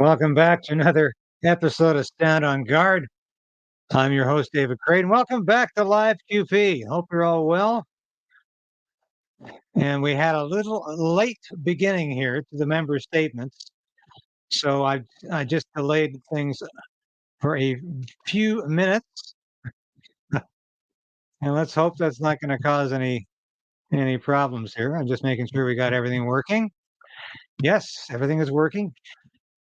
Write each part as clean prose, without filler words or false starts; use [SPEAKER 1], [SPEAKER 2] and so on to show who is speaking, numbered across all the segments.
[SPEAKER 1] Welcome back to another episode of Stand on Guard. I'm your host, David Krayden. Welcome back to Live QP. Hope you're all well. And we had a little late beginning here to the member statements. So I just delayed things for a few minutes. And let's hope that's not going to cause any problems here. I'm just making sure we got everything working. Yes, everything is working.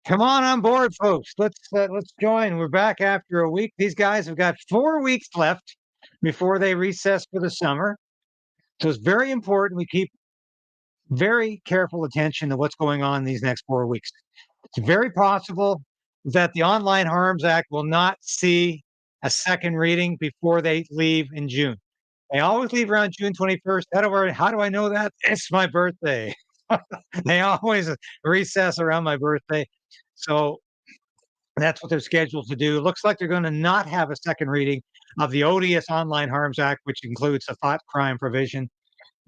[SPEAKER 1] Come on board, folks. Let's join. We're back after a week. These guys have got 4 weeks left before they recess for the summer. So it's very important we keep very careful attention to what's going on these next 4 weeks. It's very possible that the Online Harms Act will not see a second reading before they leave in June. They always leave around June 21st. How do I know that? It's my birthday. They always recess around my birthday. So that's what they're scheduled to do. Looks like they're going to not have a second reading of the odious Online Harms Act, which includes the thought crime provision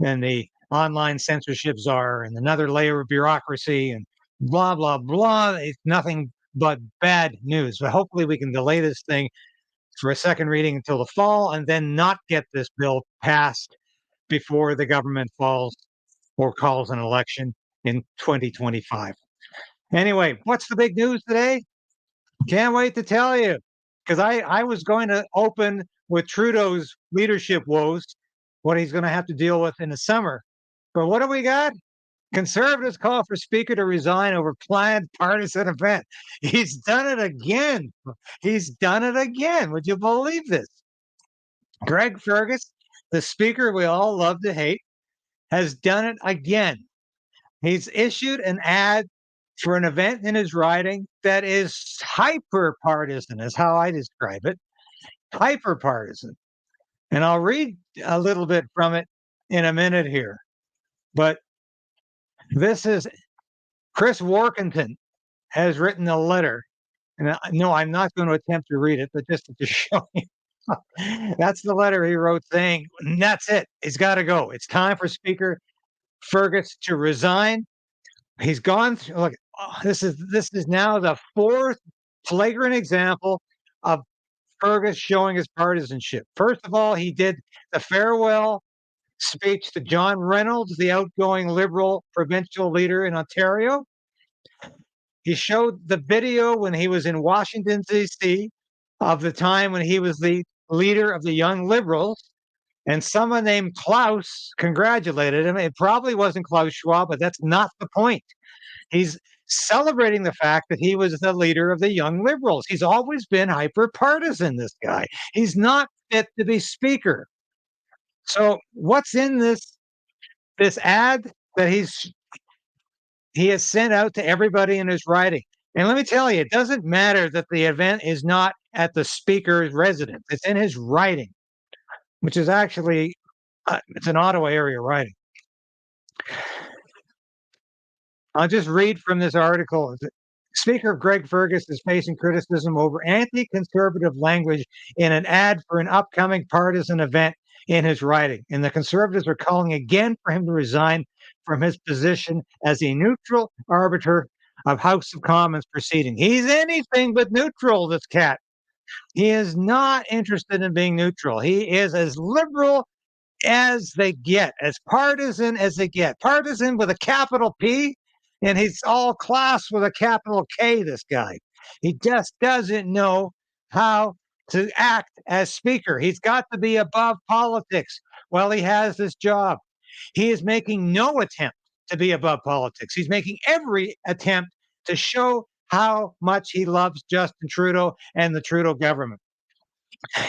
[SPEAKER 1] and the online censorship czar and another layer of bureaucracy and blah, blah, blah. It's nothing but bad news. But hopefully we can delay this thing for a second reading until the fall and then not get this bill passed before the government falls or calls an election in 2025. Anyway, what's the big news today? Can't wait to tell you, because I was going to open with Trudeau's leadership woes, what he's going to have to deal with in the summer. But what do we got? Conservatives call for Speaker to resign over planned partisan event. He's done it again. He's done it again. Would you believe this? Greg Fergus, the Speaker we all love to hate, has done it again. He's issued an ad for an event in his riding that is hyper-partisan, is how I describe it. Hyper-partisan. And I'll read a little bit from it in a minute here. But this is Chris Workington has written a letter. And no, I'm not going to attempt to read it, but just to show you. That's the letter he wrote saying, that's it. He's got to go. It's time for Speaker Fergus to resign. He's gone through, look, this is now the fourth flagrant example of Fergus showing his partisanship. First of all, he did the farewell speech to John Reynolds, the outgoing Liberal provincial leader in Ontario. He showed the video when he was in Washington, D.C., of the time when he was the leader of the Young Liberals, and someone named Klaus congratulated him. It probably wasn't Klaus Schwab, but that's not the point. He's celebrating the fact that he was the leader of the Young Liberals. He's always been hyper-partisan, this guy. He's not fit to be Speaker. So what's in this ad that he has sent out to everybody in his riding? And let me tell you, it doesn't matter that the event is not at the Speaker's residence. It's in his riding, which is actually, it's an Ottawa area riding. I'll just read from this article. Speaker Greg Fergus is facing criticism over anti-conservative language in an ad for an upcoming partisan event in his riding. And the Conservatives are calling again for him to resign from his position as a neutral arbiter of House of Commons proceeding. He's anything but neutral, this cat. He is not interested in being neutral. He is as liberal as they get, as partisan as they get. Partisan with a capital P, and he's all class with a capital K, this guy. He just doesn't know how to act as Speaker. He's got to be above politics while he has this job. He is making no attempt to be above politics. He's making every attempt to show how much he loves Justin Trudeau and the Trudeau government.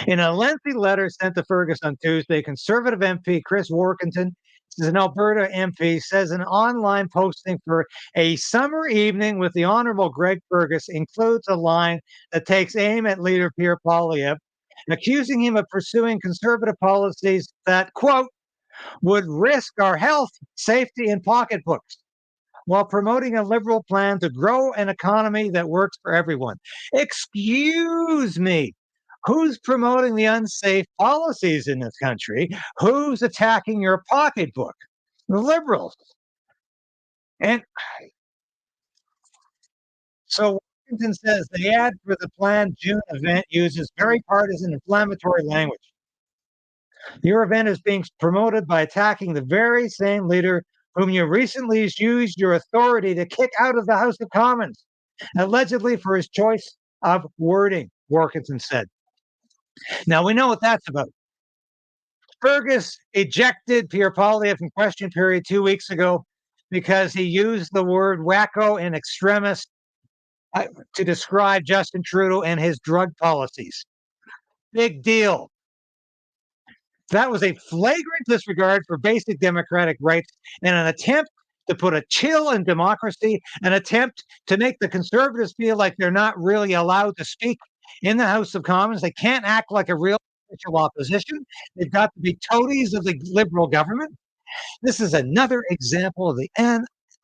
[SPEAKER 1] In a lengthy letter sent to Fergus on Tuesday, Conservative MP Chris Workington, is an Alberta MP, says an online posting for a summer evening with the Honourable Greg Fergus includes a line that takes aim at leader Pierre Poilievre, accusing him of pursuing conservative policies that, quote, would risk our health, safety, and pocketbooks, while promoting a Liberal plan to grow an economy that works for everyone. Excuse me. Who's promoting the unsafe policies in this country? Who's attacking your pocketbook? The Liberals. And So Washington says the ad for the planned June event uses very partisan inflammatory language. Your event is being promoted by attacking the very same leader whom you recently used your authority to kick out of the House of Commons, allegedly for his choice of wording, Warkentin said. Now, we know what that's about. Fergus ejected Pierre Poilievre from question period 2 weeks ago because he used the word wacko and extremist to describe Justin Trudeau and his drug policies. Big deal. That was a flagrant disregard for basic democratic rights and an attempt to put a chill in democracy, an attempt to make the Conservatives feel like they're not really allowed to speak in the House of Commons. They can't act like a real official opposition. They've got to be toadies of the Liberal government. This is another example of the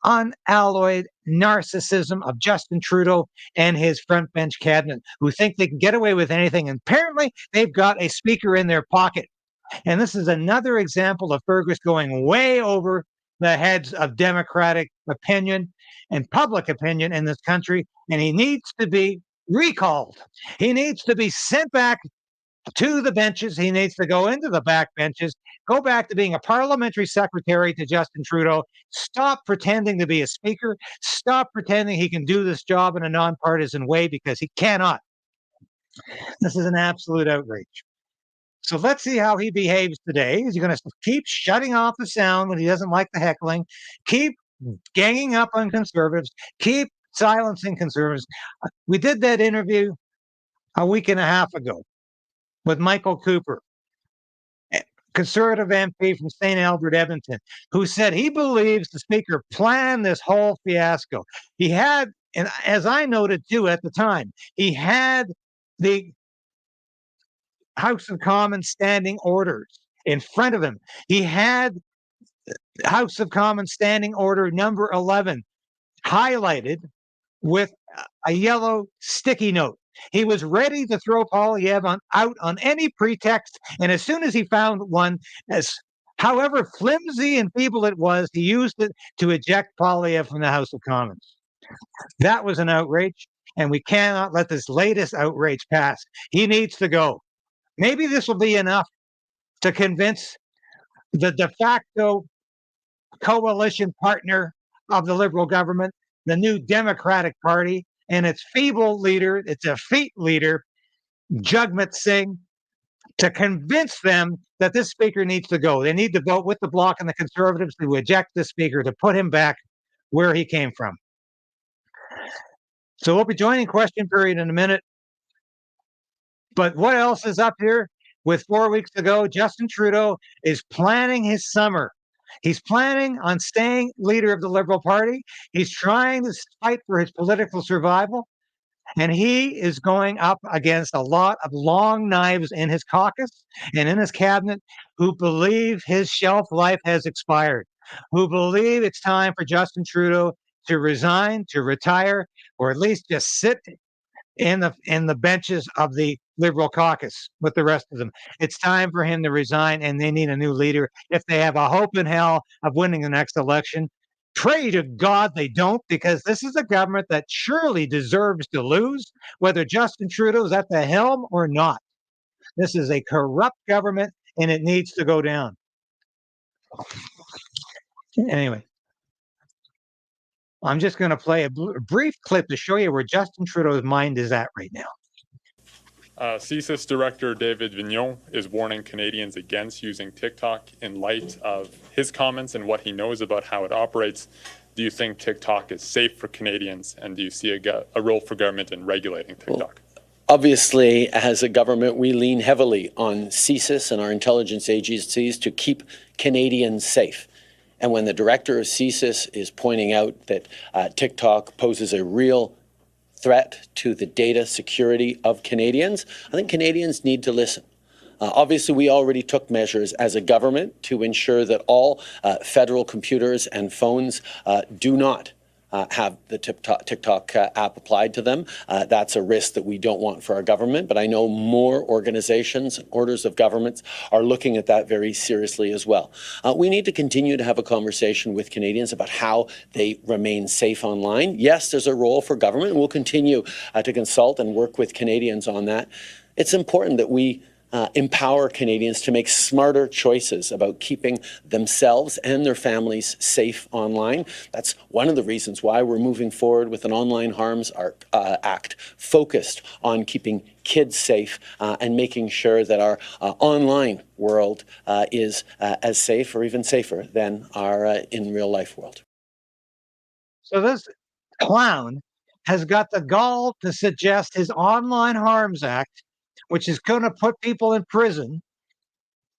[SPEAKER 1] unalloyed narcissism of Justin Trudeau and his front bench cabinet, who think they can get away with anything. And apparently, they've got a speaker in their pocket. And this is another example of Fergus going way over the heads of democratic opinion and public opinion in this country. And he needs to be recalled. He needs to be sent back to the benches. He needs to go into the back benches, go back to being a parliamentary secretary to Justin Trudeau. Stop pretending to be a speaker. Stop pretending he can do this job in a nonpartisan way, because he cannot. This is an absolute outrage. So let's see how he behaves today. Is he going to keep shutting off the sound when he doesn't like the heckling, keep ganging up on Conservatives, keep silencing Conservatives? We did that interview a week and a half ago with Michael Cooper, Conservative MP from St. Albert, Edmonton, who said he believes the Speaker planned this whole fiasco. He had, and as I noted too at the time, he had the House of Commons standing orders in front of him. He had House of Commons standing order number 11 highlighted with a yellow sticky note. He was ready to throw Poilievre out on any pretext, and as soon as he found one, as however flimsy and feeble it was, he used it to eject Poilievre from the House of Commons. That was an outrage, and we cannot let this latest outrage pass. He needs to go. Maybe this will be enough to convince the de facto coalition partner of the Liberal government, the new Democratic Party, and its feeble leader, its effete leader, Jagmeet Singh, to convince them that this speaker needs to go. They need to vote with the Bloc and the Conservatives to eject this speaker, to put him back where he came from. So we'll be joining question period in a minute. But what else is up here? With 4 weeks to go, Justin Trudeau is planning his summer. He's planning on staying leader of the Liberal Party. He's trying to fight for his political survival. And he is going up against a lot of long knives in his caucus and in his cabinet who believe his shelf life has expired, who believe it's time for Justin Trudeau to resign, to retire, or at least just sit in the benches of the Liberal caucus with the rest of them. It's time for him to resign, and they need a new leader if they have a hope in hell of winning the next election. Pray to God they don't, because this is a government that surely deserves to lose, whether Justin Trudeau is at the helm or not. This is a corrupt government, and it needs to go down. Anyway, I'm just going to play a brief clip to show you where Justin Trudeau's mind is at right now.
[SPEAKER 2] CSIS Director David Vigneault is warning Canadians against using TikTok in light of his comments and what he knows about how it operates. Do you think TikTok is safe for Canadians, and do you see a role for government in regulating TikTok?
[SPEAKER 3] Well, obviously, as a government, we lean heavily on CSIS and our intelligence agencies to keep Canadians safe. And when the director of CSIS is pointing out that TikTok poses a real threat to the data security of Canadians, I think Canadians need to listen. Obviously, we already took measures as a government to ensure that all federal computers and phones do not have the TikTok app applied to them. That's a risk that we don't want for our government, but I know more organizations, orders of governments are looking at that very seriously as well. We need to continue to have a conversation with Canadians about how they remain safe online. Yes, there's a role for government, and we'll continue to consult and work with Canadians on that. It's important that we empower Canadians to make smarter choices about keeping themselves and their families safe online. That's one of the reasons why we're moving forward with an Online Harms Act focused on keeping kids safe and making sure that our online world is as safe or even safer than our in real life world.
[SPEAKER 1] So this clown has got the gall to suggest his Online Harms Act, which is going to put people in prison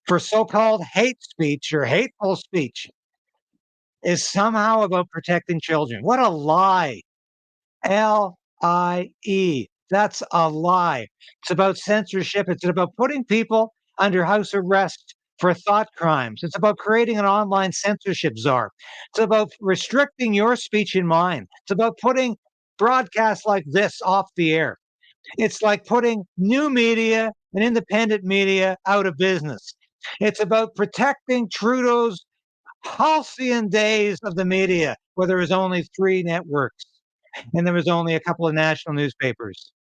[SPEAKER 1] for so-called hate speech or hateful speech, is somehow about protecting children. What a lie. L-I-E. That's a lie. It's about censorship. It's about putting people under house arrest for thought crimes. It's about creating an online censorship czar. It's about restricting your speech and mine. It's about putting broadcasts like this off the air. It's like putting new media and independent media out of business. It's about protecting Trudeau's halcyon days of the media, where there was only 3 networks and there was only a couple of national newspapers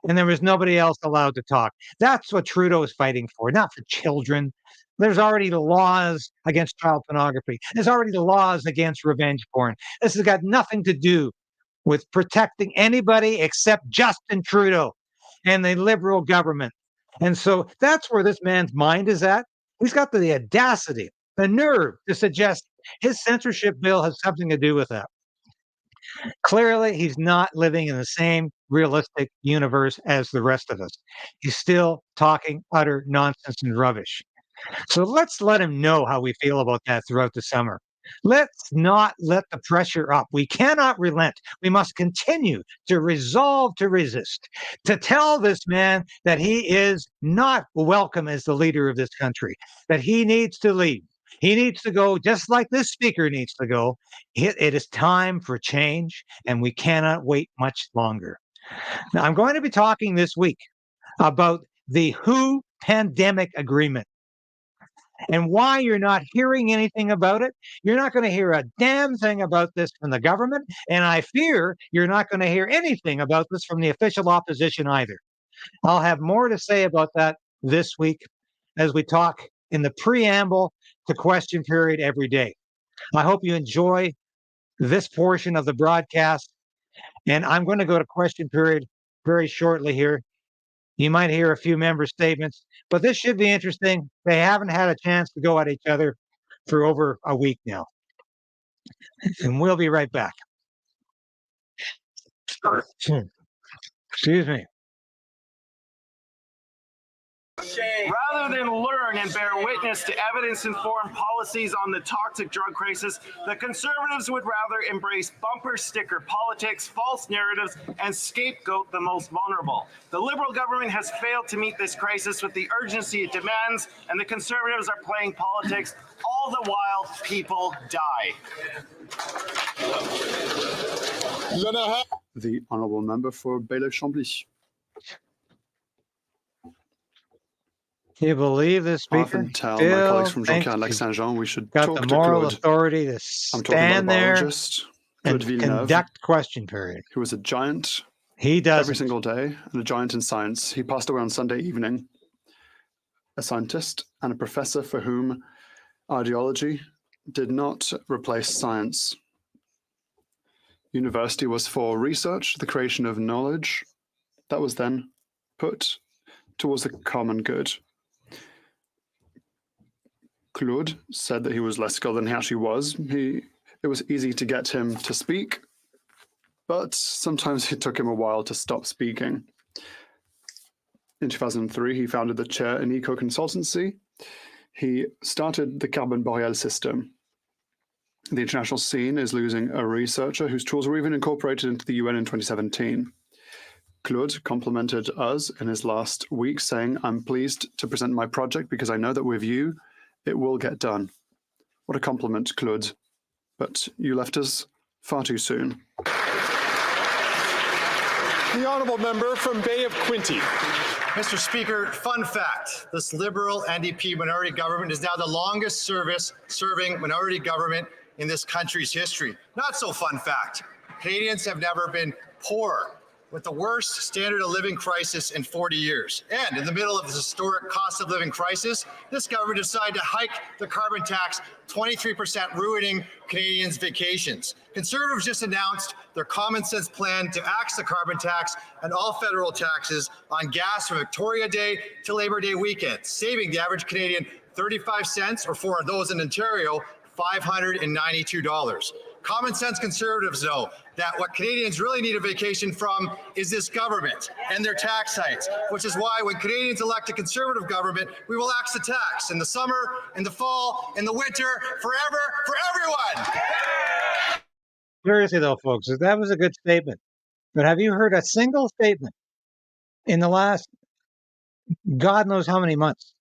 [SPEAKER 1] and there was nobody else allowed to talk. That's what Trudeau is fighting for, not for children. There's already the laws against child pornography. There's already the laws against revenge porn. This has got nothing to do with protecting anybody except Justin Trudeau and the Liberal government. And so that's where this man's mind is at. He's got the audacity, the nerve to suggest his censorship bill has something to do with that. Clearly, he's not living in the same realistic universe as the rest of us. He's still talking utter nonsense and rubbish. So let's let him know how we feel about that throughout the summer. Let's not let the pressure up. We cannot relent. We must continue to resolve to resist, to tell this man that he is not welcome as the leader of this country, that he needs to leave. He needs to go just like this speaker needs to go. It is time for change, and we cannot wait much longer. Now, I'm going to be talking this week about the WHO pandemic agreement and why you're not hearing anything about it. You're not going to hear a damn thing about this from the government, and I fear you're not going to hear anything about this from the official opposition either. I'll have more to say about that this week as we talk in the preamble to question period every day. I hope you enjoy this portion of the broadcast, and I'm going to go to question period very shortly here. You might hear a few member statements, but this should be interesting. They haven't had a chance to go at each other for over a week now. And we'll be right back. Excuse me.
[SPEAKER 4] Rather than learn and bear witness to evidence-informed policies on the toxic drug crisis, the Conservatives would rather embrace bumper sticker politics, false narratives, and scapegoat the most vulnerable. The Liberal government has failed to meet this crisis with the urgency it demands, and the Conservatives are playing politics, all the while people die.
[SPEAKER 5] The honourable member for Bailiff-Chambly.
[SPEAKER 1] Can you believe this speaker?
[SPEAKER 5] Often tell my colleagues from Jonquière-Lac-Saint-Jean we should
[SPEAKER 1] got
[SPEAKER 5] talk
[SPEAKER 1] the
[SPEAKER 5] to
[SPEAKER 1] moral
[SPEAKER 5] Claude.
[SPEAKER 1] authority to
[SPEAKER 5] I'm talking about
[SPEAKER 1] stand
[SPEAKER 5] a
[SPEAKER 1] there
[SPEAKER 5] biologist,
[SPEAKER 1] and
[SPEAKER 5] Claude Villeneuve,
[SPEAKER 1] conduct question period.
[SPEAKER 5] who was a giant
[SPEAKER 1] He does
[SPEAKER 5] every single day and a giant in science. He passed away on Sunday evening. A scientist and a professor for whom ideology did not replace science. University was for research, the creation of knowledge that was then put towards the common good. Claude said that he was less skilled than he actually was. It was easy to get him to speak, but sometimes it took him a while to stop speaking. In 2003, he founded the Chair in Eco Consultancy. He started the Carbon Boreal system. The international scene is losing a researcher whose tools were even incorporated into the UN in 2017. Claude complimented us in his last week, saying, "I'm pleased to present my project because I know that with you, it will get done." What a compliment, Claude. But you left us far too soon.
[SPEAKER 6] The honourable member from Bay of Quinte.
[SPEAKER 7] Mr. Speaker, fun fact, this Liberal NDP minority government is now the longest serving minority government in this country's history. Not so fun fact, Canadians have never been poorer, with the worst standard of living crisis in 40 years. And in the middle of this historic cost of living crisis, this government decided to hike the carbon tax 23%, ruining Canadians' vacations. Conservatives just announced their common sense plan to axe the carbon tax and all federal taxes on gas from Victoria Day to Labor Day weekend, saving the average Canadian 35 cents, or for those in Ontario, $592. Common sense Conservatives know that what Canadians really need a vacation from is this government and their tax hikes, which is why when Canadians elect a Conservative government, we will axe the tax in the summer, in the fall, in the winter, forever, for everyone.
[SPEAKER 1] Seriously though, folks, that was a good statement. But have you heard a single statement in the last God knows how many months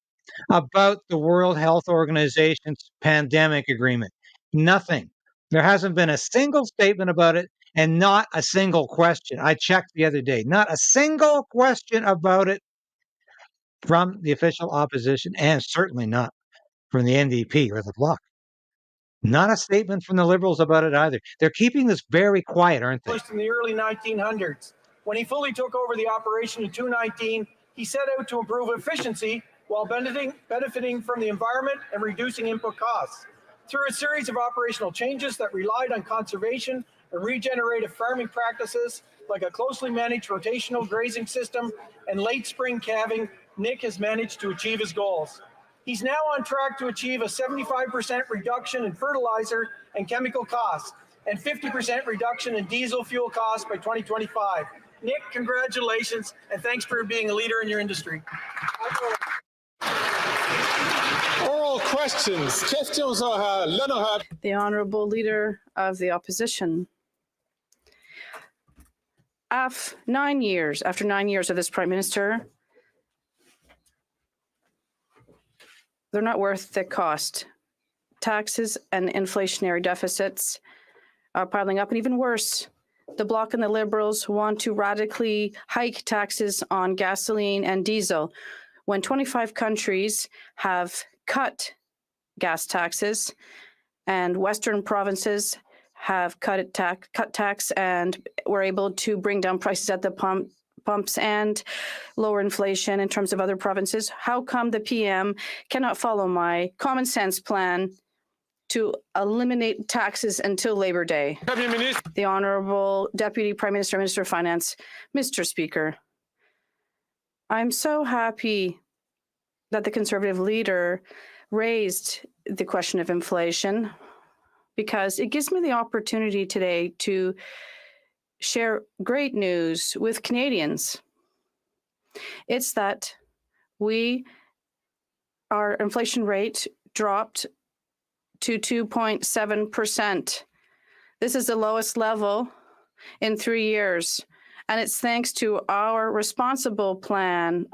[SPEAKER 1] about the World Health Organization's pandemic agreement? Nothing. There hasn't been a single statement about it, and not a single question. I checked the other day. Not a single question about it from the official opposition, and certainly not from the NDP or the Bloc. Not a statement from the Liberals about it either. They're keeping this very quiet, aren't they?
[SPEAKER 8] In the early 1900s. When he fully took over the operation in 2019, he set out to improve efficiency while benefiting from the environment and reducing input costs. Through a series of operational changes that relied on conservation and regenerative farming practices, like a closely managed rotational grazing system and late spring calving, Nick has managed to achieve his goals. He's now on track to achieve a 75% reduction in fertilizer and chemical costs and 50% reduction in diesel fuel costs by 2025. Nick, congratulations, and thanks for being a leader in your industry.
[SPEAKER 6] Oral questions.
[SPEAKER 9] The Honourable Leader of the Opposition. After 9 years of this Prime Minister, they're not worth the cost. Taxes and inflationary deficits are piling up, and even worse, the Bloc and the Liberals want to radically hike taxes on gasoline and diesel. When 25 countries have cut gas taxes and Western provinces have cut tax and were able to bring down prices at the pumps and lower inflation in terms of other provinces, how come the PM cannot follow my common sense plan to eliminate taxes until Labor Day? The Honourable Deputy Prime Minister, Minister of Finance. Mr. Speaker, I'm so happy that the Conservative leader raised the question of inflation, because it gives me the opportunity today to share great news with Canadians. It's that our inflation rate dropped to 2.7%. This is the lowest level in 3 years, and it's thanks to our responsible plan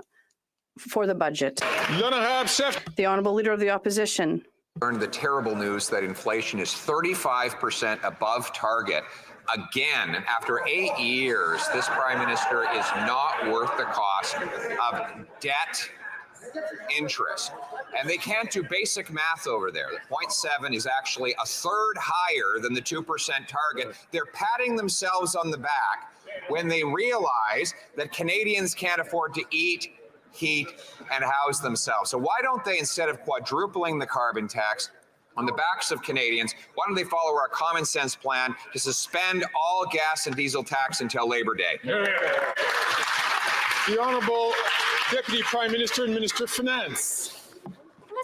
[SPEAKER 9] for the budget. The Honourable Leader of the Opposition.
[SPEAKER 10] Learned the terrible news that inflation is 35% above target. Again, after 8 years, this Prime Minister is not worth the cost of debt interest. And they can't do basic math over there. The 0.7 is actually a third higher than the 2% target. They're patting themselves on the back when they realize that Canadians can't afford to eat, heat, and house themselves. So why don't they, instead of quadrupling the carbon tax on the backs of Canadians, why don't they follow our common sense plan to suspend all gas and diesel tax until Labor Day?
[SPEAKER 6] The Honourable Deputy Prime Minister and Minister of Finance.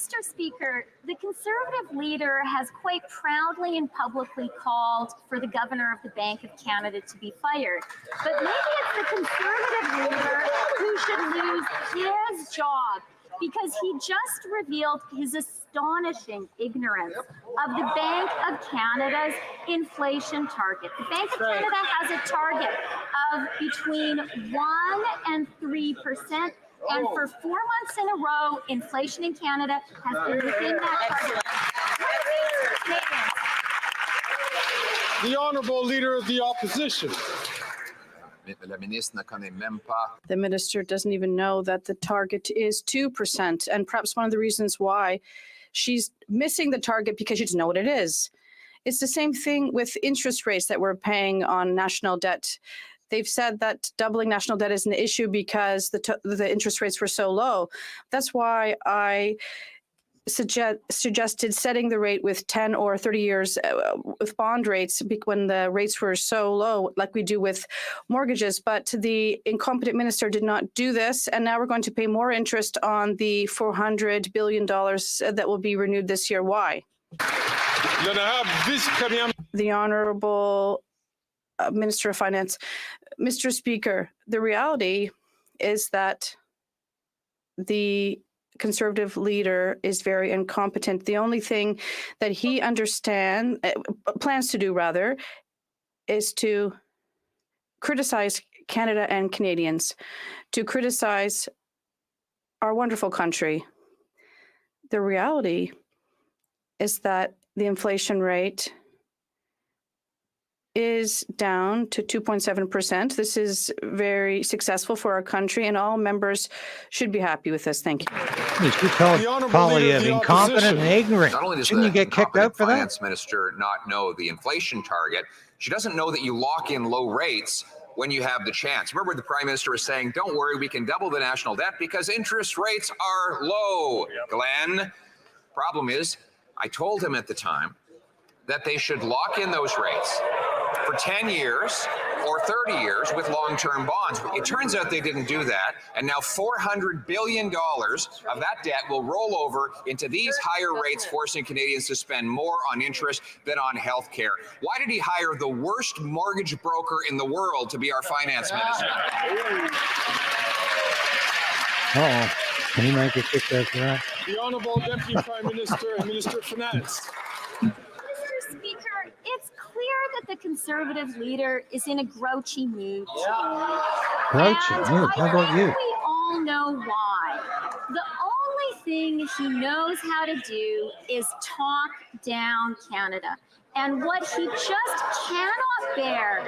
[SPEAKER 11] Mr. Speaker, the Conservative leader has quite proudly and publicly called for the Governor of the Bank of Canada to be fired. But maybe it's the Conservative leader who should lose his job, because he just revealed his astonishing ignorance of the Bank of Canada's inflation target. The Bank of Canada has a target of between 1% and 3%. And for 4 months in a row, inflation in Canada has been within that target.
[SPEAKER 6] The Honourable Leader of the Opposition.
[SPEAKER 9] The minister doesn't even know that the target is 2%. And perhaps one of the reasons why she's missing the target because she doesn't know what it is. It's the same thing with interest rates that we're paying on national debt. They've said that doubling national debt is an issue because the interest rates were so low. That's why I suggested setting the rate with 10 or 30 years with bond rates when the rates were so low, like we do with mortgages. But the incompetent minister did not do this. And now we're going to pay more interest on the $400 billion that will be renewed this year. Why? The Honourable Minister of Finance. Mr. Speaker, the reality is that the Conservative leader is very incompetent. The only thing that he plans to do rather, is to criticize Canada and Canadians, to criticize our wonderful country. The reality is that the inflation rate is down to 2.7%. This is very successful for our country, and all members should be happy with this. Thank you.
[SPEAKER 1] You should tell Poilievre incompetent and ignorant.
[SPEAKER 10] Not only does
[SPEAKER 1] Shouldn't you get kicked out for that?
[SPEAKER 10] Finance Minister not know the inflation target, she doesn't know that you lock in low rates when you have the chance. Remember, the Prime Minister was saying, don't worry, we can double the national debt because interest rates are low. Yep. Glenn, problem is, I told him at the time that they should lock in those rates for 10 years or 30 years with long-term bonds. It turns out they didn't do that, and now $400 billion of that debt will roll over into these higher rates, forcing Canadians to spend more on interest than on health care. Why did he hire the worst mortgage broker in the world to be our finance minister?
[SPEAKER 1] Uh-oh. He might get kicked out for that.
[SPEAKER 6] The Honourable Deputy Prime Minister and Minister of Finance.
[SPEAKER 11] Mr. Speaker, it's clear that the Conservative leader is in a grouchy mood.
[SPEAKER 1] Grouchy mood? How about you?
[SPEAKER 11] We all know why. The only thing he knows how to do is talk down Canada. And what he just cannot bear,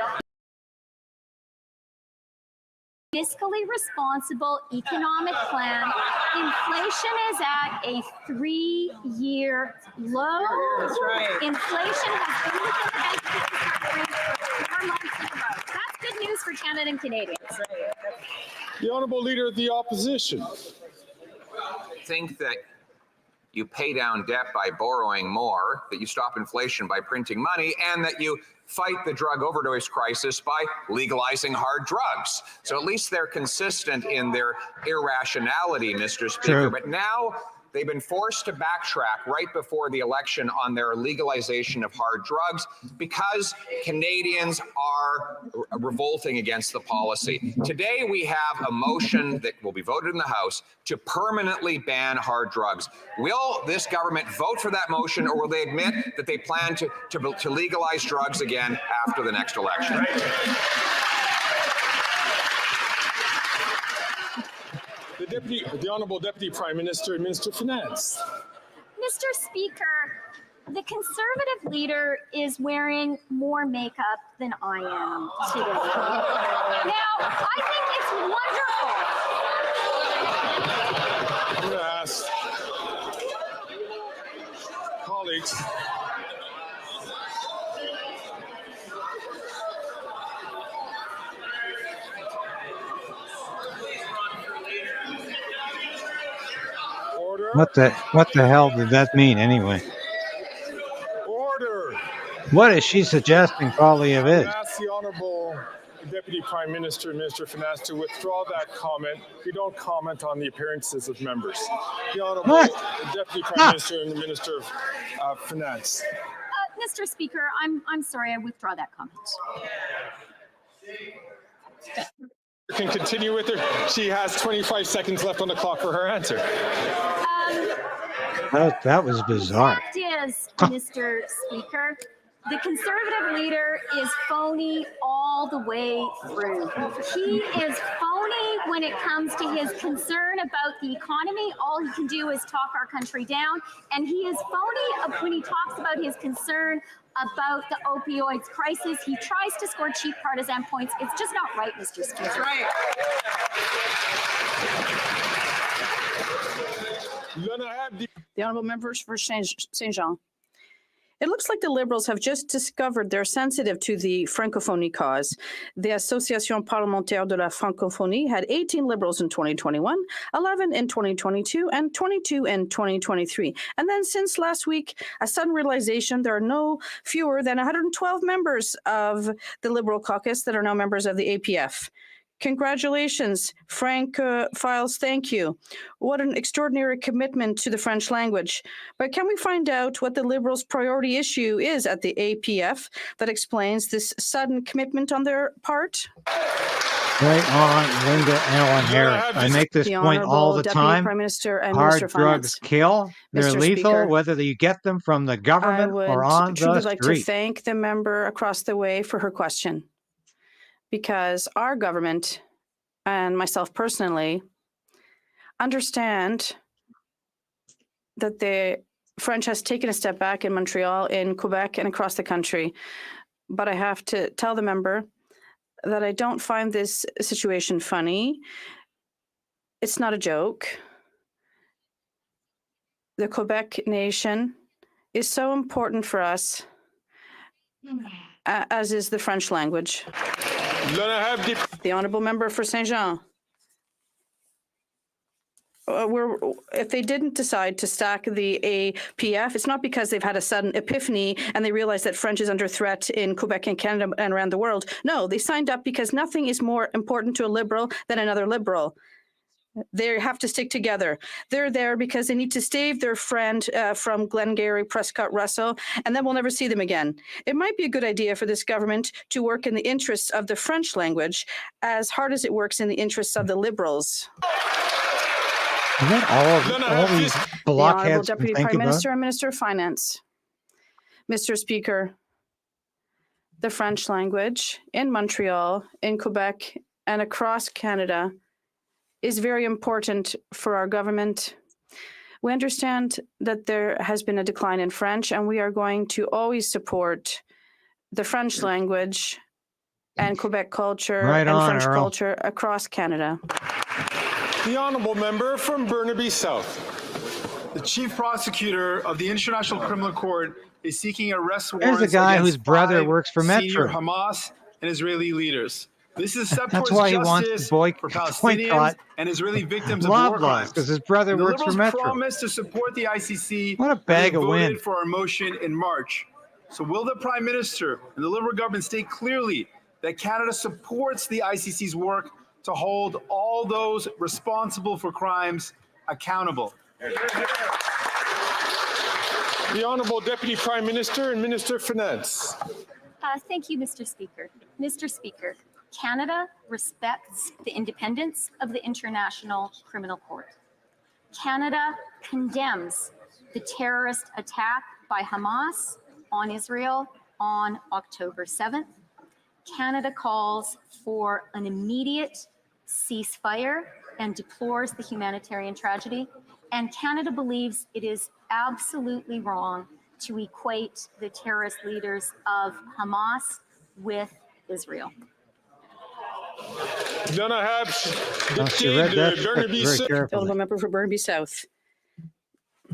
[SPEAKER 11] fiscally responsible economic plan. Inflation is at a 3-year low. That's right. Inflation has been within the 4 months in a row. That's good news for Canada and Canadians.
[SPEAKER 6] The Honourable Leader of the Opposition.
[SPEAKER 10] Think that you pay down debt by borrowing more, that you stop inflation by printing money, and that you fight the drug overdose crisis by legalizing hard drugs. So at least they're consistent in their irrationality, Mr. Speaker.
[SPEAKER 1] True.
[SPEAKER 10] But now they've been forced to backtrack right before the election on their legalization of hard drugs because Canadians are revolting against the policy. Today, we have a motion that will be voted in the House to permanently ban hard drugs. Will this government vote for that motion, or will they admit that they plan to legalize drugs again after the next election?
[SPEAKER 6] The Honourable Deputy Prime Minister and Minister of Finance.
[SPEAKER 11] Mr. Speaker, the Conservative leader is wearing more makeup than I am today. Now, I think it's wonderful.
[SPEAKER 6] I'm going to ask colleagues.
[SPEAKER 1] What the hell did that mean anyway?
[SPEAKER 6] Order.
[SPEAKER 1] What is she suggesting Poilievre is?
[SPEAKER 6] I ask the Honourable Deputy Prime Minister and Minister of Finance to withdraw that comment. We don't comment on the appearances of members. The Honourable Deputy Prime Minister and the Minister of Finance.
[SPEAKER 11] Mr. Speaker, I'm sorry, I withdraw that comment.
[SPEAKER 6] Can continue with her. She has 25 seconds left on the clock for her answer.
[SPEAKER 1] That was bizarre.
[SPEAKER 11] The fact is, Mr. Speaker, the Conservative leader is phony all the way through. He is phony when it comes to his concern about the economy. All he can do is talk our country down. And he is phony when he talks about his concern about the opioids crisis. He tries to score cheap partisan points. It's just not right, Mr. Speaker.
[SPEAKER 12] That's right.
[SPEAKER 9] The honourable members for Saint Jean. It looks like the Liberals have just discovered they're sensitive to the Francophonie cause. The Association Parlementaire de la Francophonie had 18 Liberals in 2021, 11 in 2022, and 22 in 2023. And then since last week, a sudden realization there are no fewer than 112 members of the Liberal caucus that are now members of the APF. Congratulations, Francophiles, thank you. What an extraordinary commitment to the French language. But can we find out what the Liberals' priority issue is at the APF that explains this sudden commitment on their part?
[SPEAKER 1] Right on, Linda Allen Harris. I make this point all the time.
[SPEAKER 9] Prime Minister and
[SPEAKER 1] Hard
[SPEAKER 9] Minister of
[SPEAKER 1] drugs
[SPEAKER 9] Finance.
[SPEAKER 1] kill. They're
[SPEAKER 9] Mr.
[SPEAKER 1] lethal,
[SPEAKER 9] Speaker,
[SPEAKER 1] whether you get them from the government or on the
[SPEAKER 9] truly like to
[SPEAKER 1] street.
[SPEAKER 9] thank the member across the way for her question, because our government and myself personally understand that the French has taken a step back in Montreal, in Quebec, and across the country. But I have to tell the member that I don't find this situation funny. It's not a joke. The Quebec nation is so important for us, as is the French language. The honourable member for Saint Jean. If they didn't decide to stack the APF, it's not because they've had a sudden epiphany and they realize that French is under threat in Quebec and Canada and around the world. No, they signed up because nothing is more important to a Liberal than another Liberal. They have to stick together. They're there because they need to save their friend from Glengarry Prescott Russell, and then we'll never see them again. It might be a good idea for this government to work in the interests of the French language as hard as it works in the interests of the Liberals.
[SPEAKER 1] Is that all these
[SPEAKER 9] The Honourable
[SPEAKER 1] blockheads
[SPEAKER 9] Deputy
[SPEAKER 1] think
[SPEAKER 9] Prime
[SPEAKER 1] about?
[SPEAKER 9] Minister and Minister of Finance. Mr. Speaker, the French language in Montreal, in Quebec, and across Canada is very important for our government. We understand that there has been a decline in French, and we are going to always support the French language and Quebec culture
[SPEAKER 1] Right
[SPEAKER 9] and
[SPEAKER 1] on,
[SPEAKER 9] French
[SPEAKER 1] Earl.
[SPEAKER 9] culture across Canada.
[SPEAKER 6] The honourable member from Burnaby South.
[SPEAKER 13] The chief prosecutor of the International Criminal Court is seeking arrest warrants
[SPEAKER 1] There's a guy
[SPEAKER 13] against
[SPEAKER 1] whose brother
[SPEAKER 13] 5
[SPEAKER 1] works for
[SPEAKER 13] senior
[SPEAKER 1] Metro.
[SPEAKER 13] Hamas and Israeli leaders. This is a step
[SPEAKER 1] That's
[SPEAKER 13] towards
[SPEAKER 1] why he wants
[SPEAKER 13] justice
[SPEAKER 1] to
[SPEAKER 13] for
[SPEAKER 1] boycott
[SPEAKER 13] Palestinians and Israeli victims of war
[SPEAKER 1] Loblaws,
[SPEAKER 13] crimes.
[SPEAKER 1] because his brother
[SPEAKER 13] The
[SPEAKER 1] works for
[SPEAKER 13] Liberals
[SPEAKER 1] Metro.
[SPEAKER 13] promised to support the ICC.
[SPEAKER 1] What a bag
[SPEAKER 13] when
[SPEAKER 1] of
[SPEAKER 13] they voted
[SPEAKER 1] wind.
[SPEAKER 13] for our motion in March. So will the Prime Minister and the Liberal government state clearly that Canada supports the ICC's work to hold all those responsible for crimes accountable?
[SPEAKER 6] The Honourable Deputy Prime Minister and Minister of Finance.
[SPEAKER 11] Thank you, Mr. Speaker. Mr. Speaker, Canada respects the independence of the International Criminal Court. Canada condemns the terrorist attack by Hamas on Israel on October 7th. Canada calls for an immediate ceasefire and deplores the humanitarian tragedy. And Canada believes it is absolutely wrong to equate the terrorist leaders of Hamas with Israel.
[SPEAKER 6] Then I have
[SPEAKER 1] She read that
[SPEAKER 6] Burnaby
[SPEAKER 1] very
[SPEAKER 6] South.
[SPEAKER 1] carefully.
[SPEAKER 9] Honourable member for Burnaby South.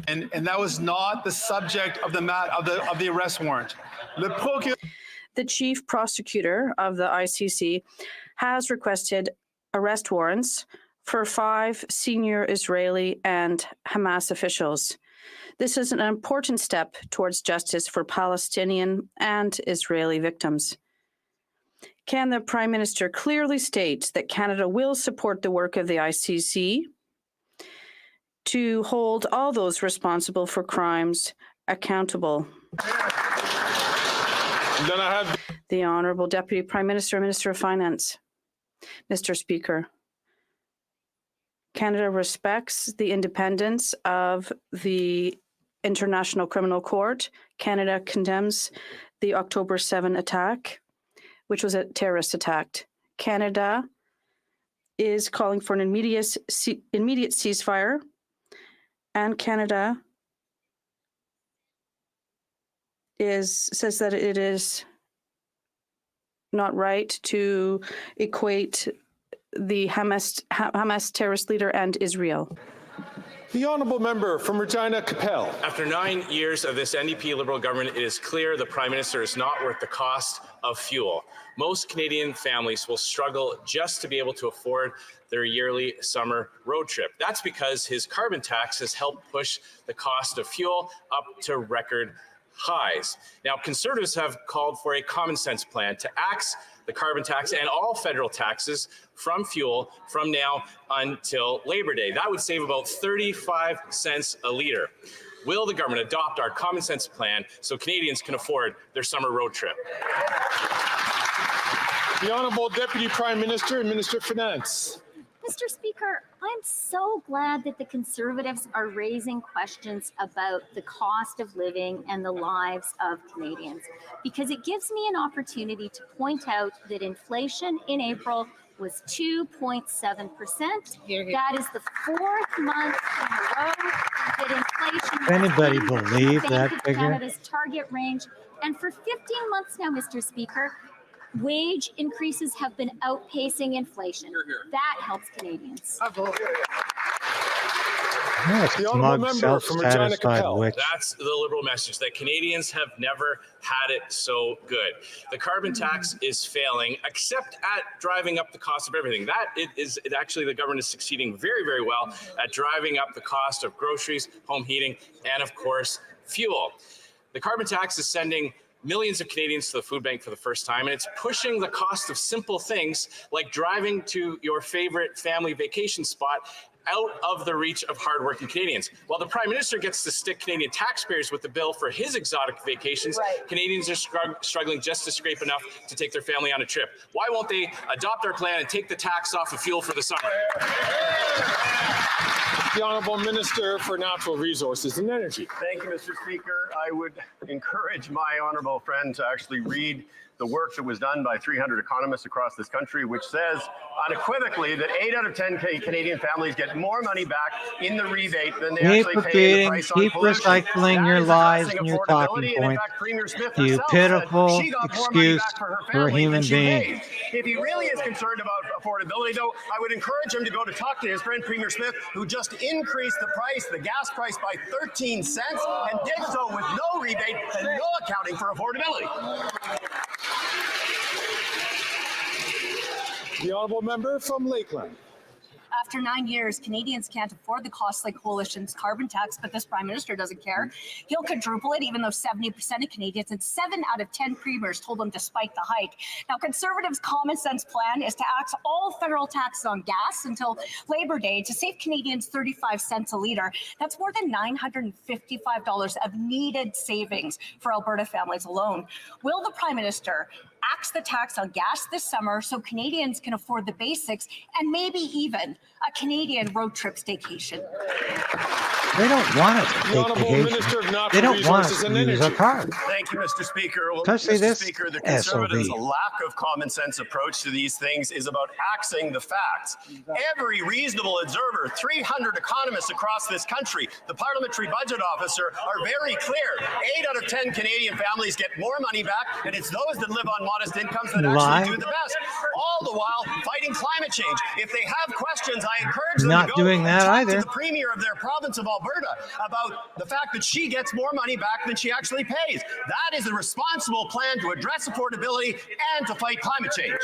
[SPEAKER 13] And that was not the subject of the arrest warrant.
[SPEAKER 9] The chief prosecutor of the ICC has requested arrest warrants for 5 senior Israeli and Hamas officials. This is an important step towards justice for Palestinian and Israeli victims. Can the Prime Minister clearly state that Canada will support the work of the ICC to hold all those responsible for crimes accountable?
[SPEAKER 6] Then I have
[SPEAKER 9] The Honourable Deputy Prime Minister and Minister of Finance. Mr. Speaker, Canada respects the independence of the International Criminal Court. Canada condemns the October 7 attack, which was a terrorist attack. Canada is calling for an immediate ceasefire, and Canada says that it is not right to equate the Hamas terrorist leader and Israel.
[SPEAKER 6] The honourable member from Regina Capel.
[SPEAKER 12] After 9 years of this NDP Liberal government, it is clear the Prime Minister is not worth the cost of fuel. Most Canadian families will struggle just to be able to afford their yearly summer road trip. That's because his carbon tax has helped push the cost of fuel up to record highs. Now, Conservatives have called for a common sense plan to axe the carbon tax and all federal taxes from fuel from now until Labor Day. That would save about 35 cents a litre. Will the government adopt our common sense plan so Canadians can afford their summer road trip?
[SPEAKER 6] The Honourable Deputy Prime Minister and Minister of Finance.
[SPEAKER 11] Mr. Speaker, I'm so glad that the Conservatives are raising questions about the cost of living and the lives of Canadians, because it gives me an opportunity to point out that inflation in April was 2.7%. That is the fourth month in a row that inflation
[SPEAKER 1] Does anybody believe that
[SPEAKER 11] Bank of
[SPEAKER 1] figure?
[SPEAKER 11] Canada's target range. And for 15 months now, Mr. Speaker, wage increases have been outpacing inflation. That helps Canadians.
[SPEAKER 1] Yes,
[SPEAKER 6] The honourable
[SPEAKER 1] smug,
[SPEAKER 6] member from Regina
[SPEAKER 1] self-satisfied
[SPEAKER 6] Capel.
[SPEAKER 1] witch.
[SPEAKER 12] That's the Liberal message, that Canadians have never had it so good. The carbon tax is failing, except at driving up the cost of everything. Actually, the government is succeeding very, very well at driving up the cost of groceries, home heating, and of course, fuel. The carbon tax is sending millions of Canadians to the food bank for the first time, and it's pushing the cost of simple things like driving to your favorite family vacation spot out of the reach of hardworking Canadians. While the Prime Minister gets to stick Canadian taxpayers with the bill for his exotic vacations, Canadians are struggling just to scrape enough to take their family on a trip. Why won't they adopt our plan and take the tax off of fuel for the summer?
[SPEAKER 6] The Honourable Minister for Natural Resources and Energy.
[SPEAKER 14] Thank you, Mr. Speaker. I would encourage my honourable friend to actually read the work that was done by 300 economists across this country, which says unequivocally that 8 out of 10 Canadian families get more money back in the rebate than they
[SPEAKER 1] Keep
[SPEAKER 14] actually pay in the
[SPEAKER 1] repeating,
[SPEAKER 14] price on
[SPEAKER 1] keep
[SPEAKER 14] pollution.
[SPEAKER 1] recycling
[SPEAKER 14] That
[SPEAKER 1] your
[SPEAKER 14] is
[SPEAKER 1] lies
[SPEAKER 14] addressing
[SPEAKER 1] and your talking
[SPEAKER 14] affordability, and in
[SPEAKER 1] points.
[SPEAKER 14] fact, Premier Smith
[SPEAKER 1] You
[SPEAKER 14] herself said
[SPEAKER 1] pitiful
[SPEAKER 14] she got more money
[SPEAKER 1] excuse
[SPEAKER 14] back for her
[SPEAKER 1] for a
[SPEAKER 14] family than
[SPEAKER 1] human
[SPEAKER 14] she
[SPEAKER 1] being.
[SPEAKER 14] paid. If he really is concerned about affordability, though, I would encourage him to go to talk to his friend Premier Smith, who just increased the gas price by 13 cents, and did so with no rebate and no accounting for affordability.
[SPEAKER 6] The honourable member from Lakeland.
[SPEAKER 15] After 9 years, Canadians can't afford the costly coalition's carbon tax, but this Prime Minister doesn't care. He'll quadruple it, even though 70% of Canadians and 7 out of 10 premiers told him to spike the hike. Now, Conservatives' common sense plan is to axe all federal taxes on gas until Labor Day to save Canadians 35 cents a litre. That's more than $955 of needed savings for Alberta families alone. Will the Prime Minister axe the tax on gas this summer so Canadians can afford the basics and maybe even a Canadian road trip staycation?
[SPEAKER 1] They don't want us to take vacation. They don't want us to use our cars.
[SPEAKER 14] Thank you, Mr. Speaker. Well,
[SPEAKER 1] Especially
[SPEAKER 14] Mr.
[SPEAKER 1] this
[SPEAKER 14] Speaker, the
[SPEAKER 1] SOB.
[SPEAKER 14] Conservatives' lack of common sense approach to these things is about axing the facts. Every reasonable observer, 300 economists across this country, the Parliamentary Budget Officer, are very clear. 8 out of 10 Canadian families get more money back, and it's those that live on modest incomes that actually do the best. All the while fighting climate change. If they have questions, I encourage them
[SPEAKER 1] Not
[SPEAKER 14] to go
[SPEAKER 1] doing that
[SPEAKER 14] talk
[SPEAKER 1] either.
[SPEAKER 14] to the Premier of their province of Alberta about the fact that she gets more money back than she actually pays. That is a responsible plan to address affordability and to fight climate change.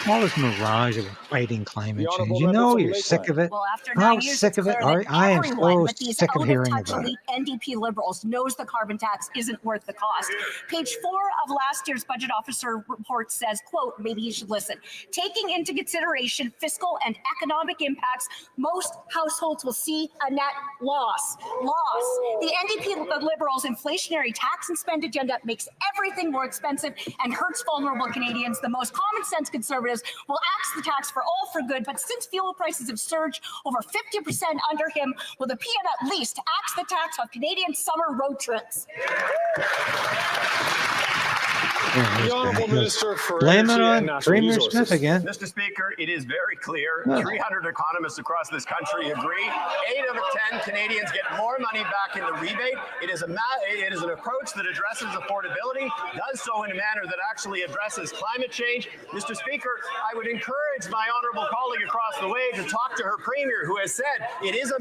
[SPEAKER 1] All this mirage of fighting climate
[SPEAKER 6] The
[SPEAKER 1] change.
[SPEAKER 6] honourable
[SPEAKER 1] You
[SPEAKER 6] member
[SPEAKER 1] know
[SPEAKER 6] from
[SPEAKER 1] you're sick of it.
[SPEAKER 15] Well, after
[SPEAKER 1] How
[SPEAKER 15] 9 years,
[SPEAKER 1] sick of it
[SPEAKER 15] it's clear
[SPEAKER 1] are
[SPEAKER 15] that
[SPEAKER 1] I? am
[SPEAKER 15] everyone
[SPEAKER 1] so
[SPEAKER 15] but these
[SPEAKER 1] sick of hearing
[SPEAKER 15] out-of-touch
[SPEAKER 1] about it.
[SPEAKER 15] elite NDP Liberals knows the carbon tax isn't worth the cost. Page 4 of last year's budget officer report says, quote, maybe you should listen, taking into consideration fiscal and economic impacts, most households will see a net loss. The NDP Liberals' inflationary tax and spend agenda makes everything more expensive and hurts vulnerable Canadians. The most common sense Conservatives will axe the tax for all for good, but since fuel prices have surged over 50% under him, will the PM at least axe the tax on Canadian summer road trips?
[SPEAKER 1] Yeah,
[SPEAKER 6] The Honourable Minister for
[SPEAKER 1] blame it
[SPEAKER 6] Energy and
[SPEAKER 1] on
[SPEAKER 6] Natural
[SPEAKER 1] Premier
[SPEAKER 6] Resources.
[SPEAKER 1] Smith again.
[SPEAKER 14] Mr. Speaker, it is very clear.
[SPEAKER 1] Oh.
[SPEAKER 14] 300 economists across this country agree. 8 out of 10 Canadians get more money back in the rebate. It is an approach that addresses affordability, does so in a manner that actually addresses climate change. Mr. Speaker, I would encourage my honourable colleague across the way to talk to her Premier, who has said it is a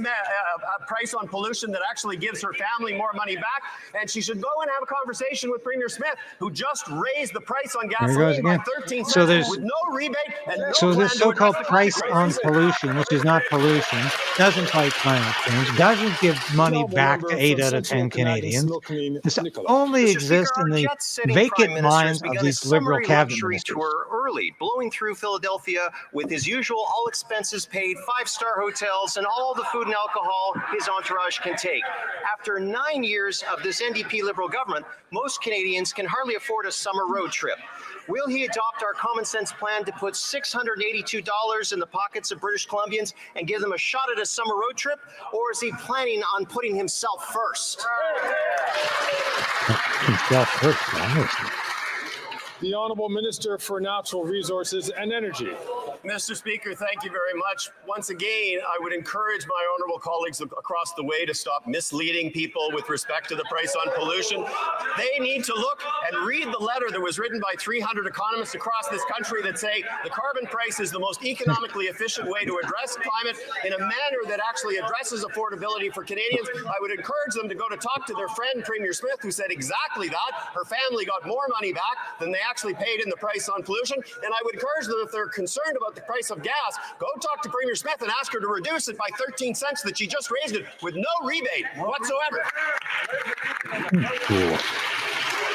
[SPEAKER 14] price on pollution that actually gives her family more money back. And she should go and have a conversation with Premier Smith, who just raised the price on gasoline by 13 cents with no rebate and no
[SPEAKER 1] So
[SPEAKER 14] plan
[SPEAKER 1] this
[SPEAKER 14] to
[SPEAKER 1] so-called
[SPEAKER 14] address the
[SPEAKER 1] price
[SPEAKER 14] climate
[SPEAKER 1] on
[SPEAKER 14] crisis.
[SPEAKER 1] pollution, which is not pollution, doesn't fight climate change, doesn't give money back to 8 out of 10 Canadians. This only exists in the vacant minds of these Liberal cabinet ministers.
[SPEAKER 7] Tour early, blowing through Philadelphia with his usual all expenses paid 5-star hotels and all the food and alcohol his entourage can take. After 9 years of this NDP Liberal government, most Canadians can hardly afford a summer road trip. Will he adopt our common sense plan to put $682 in the pockets of British Columbians and give them a shot at a summer road trip? Or is he planning on putting himself first?
[SPEAKER 1] Himself first, honestly.
[SPEAKER 6] The Honourable Minister for Natural Resources and Energy.
[SPEAKER 14] Mr. Speaker, thank you very much. Once again, I would encourage my honourable colleagues across the way to stop misleading people with respect to the price on pollution. They need to look and read the letter that was written by 300 economists across this country that say the carbon price is the most economically efficient way to address climate in a manner that actually addresses affordability for Canadians. I would encourage them to go to talk to their friend Premier Smith, who said exactly that. Her family got more money back than they actually paid in the price on pollution. And I would encourage them, if they're concerned about the price of gas, go talk to Premier Smith and ask her to reduce it by 13 cents that she just raised it with no rebate whatsoever.
[SPEAKER 1] Cool.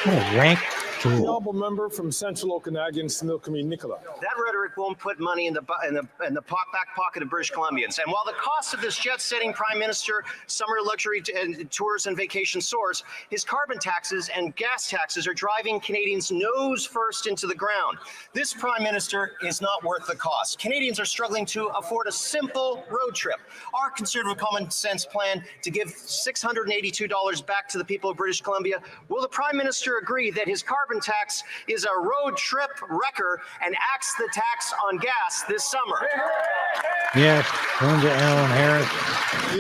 [SPEAKER 1] What a rank
[SPEAKER 6] The
[SPEAKER 1] tool.
[SPEAKER 6] Honourable Member from Central Okanagan, Similkameen, Nicola.
[SPEAKER 7] That rhetoric won't put money in the back pocket of British Columbians. And while the cost of this jet-setting Prime Minister summer luxury tours and vacation soars, his carbon taxes and gas taxes are driving Canadians nose first into the ground. This Prime Minister is not worth the cost. Canadians are struggling to afford a simple road trip. Our Conservative Common Sense plan to give $682 back to the people of British Columbia. Will the Prime Minister agree that his carbon tax is a road trip wrecker and axe the tax on gas this summer?
[SPEAKER 1] Yes, going to Alan Harris.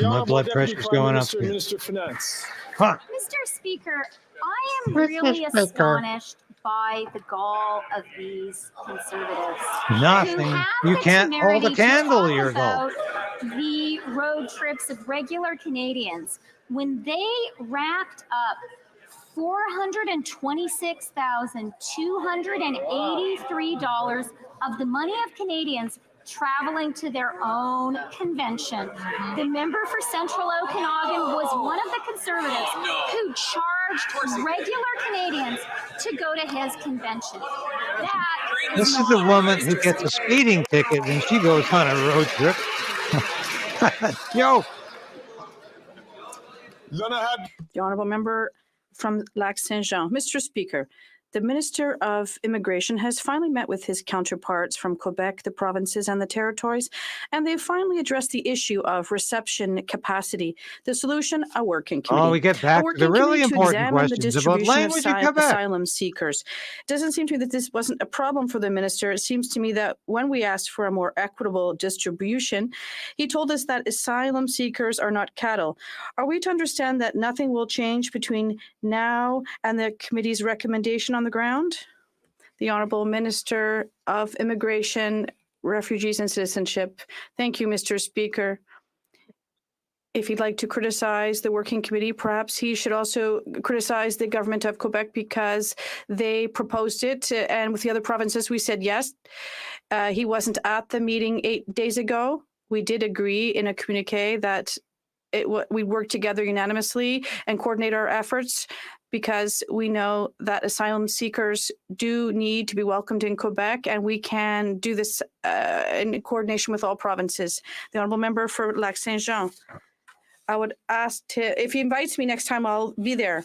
[SPEAKER 1] My blood pressure's going up.
[SPEAKER 6] Minister of Finance.
[SPEAKER 1] Huh.
[SPEAKER 11] Mr. Speaker, I am really astonished by the gall of these conservatives.
[SPEAKER 1] Nothing.
[SPEAKER 11] who have
[SPEAKER 1] You
[SPEAKER 11] the
[SPEAKER 1] can't hold a
[SPEAKER 11] temerity to
[SPEAKER 1] candle to
[SPEAKER 11] talk
[SPEAKER 1] your gall.
[SPEAKER 11] about the road trips of regular Canadians when they wrapped up $426,283 of the money of Canadians traveling to their own convention. The member for Central Okanagan was one of the Conservatives who charged regular Canadians to go to his convention.
[SPEAKER 1] This is the woman who gets a speeding ticket when she goes on a road trip. Yo.
[SPEAKER 9] The Honourable Member from Lac Saint-Jean. Mr. Speaker, the Minister of Immigration has finally met with his counterparts from Quebec, the provinces and the territories, and they've finally addressed the issue of reception capacity. The solution, a working committee.
[SPEAKER 1] Oh, we get back to the really important questions about language in Quebec.
[SPEAKER 9] Asylum seekers. It doesn't seem to me that this wasn't a problem for the minister. It seems to me that when we asked for a more equitable distribution, he told us that asylum seekers are not cattle. Are we to understand that nothing will change between now and the committee's recommendation on the ground? The Honourable Minister of Immigration, Refugees and Citizenship. Thank you, Mr. Speaker. If he'd like to criticize the working committee, perhaps he should also criticize the government of Quebec because they proposed it, and with the other provinces, we said yes. He wasn't at the meeting 8 days ago. We did agree in a communique that we work together unanimously and coordinate our efforts, because we know that asylum seekers do need to be welcomed in Quebec, and we can do this in coordination with all provinces. The Honourable Member for Lac Saint-Jean. I would ask if he invites me next time, I'll be there.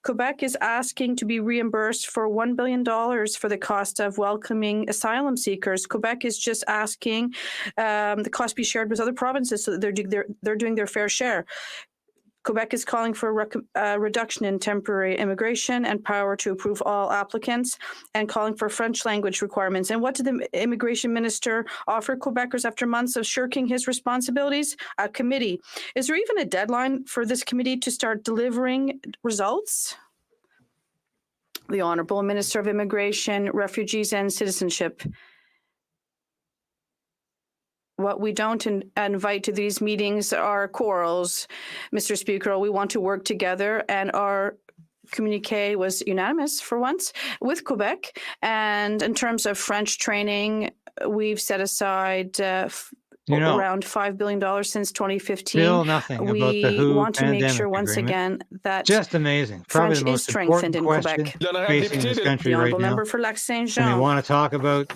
[SPEAKER 9] Quebec is asking to be reimbursed for $1 billion for the cost of welcoming asylum seekers. Quebec is just asking the cost be shared with other provinces so that they're doing their fair share. Quebec is calling for a reduction in temporary immigration and power to approve all applicants, and calling for French language requirements. And what did the immigration minister offer Quebecers after months of shirking his responsibilities? A committee. Is there even a deadline for this committee to start delivering results? The Honourable Minister of Immigration, Refugees and Citizenship. What we don't invite to these meetings are quarrels, Mr. Speaker. We want to work together, and our communique was unanimous for once with Quebec. And in terms of French training, we've set aside around $5 billion since 2015.
[SPEAKER 1] Still nothing about the WHO
[SPEAKER 9] we want to make
[SPEAKER 1] pandemic
[SPEAKER 9] sure once
[SPEAKER 1] agreement.
[SPEAKER 9] again that
[SPEAKER 1] Just amazing. Probably
[SPEAKER 9] French
[SPEAKER 1] the
[SPEAKER 9] is
[SPEAKER 1] most
[SPEAKER 9] strengthened
[SPEAKER 1] important
[SPEAKER 9] in
[SPEAKER 1] question
[SPEAKER 9] Quebec.
[SPEAKER 1] facing this country
[SPEAKER 9] The
[SPEAKER 1] right
[SPEAKER 9] Honourable
[SPEAKER 1] now.
[SPEAKER 9] Member for Lac-Saint-Jean.
[SPEAKER 1] And we want to talk about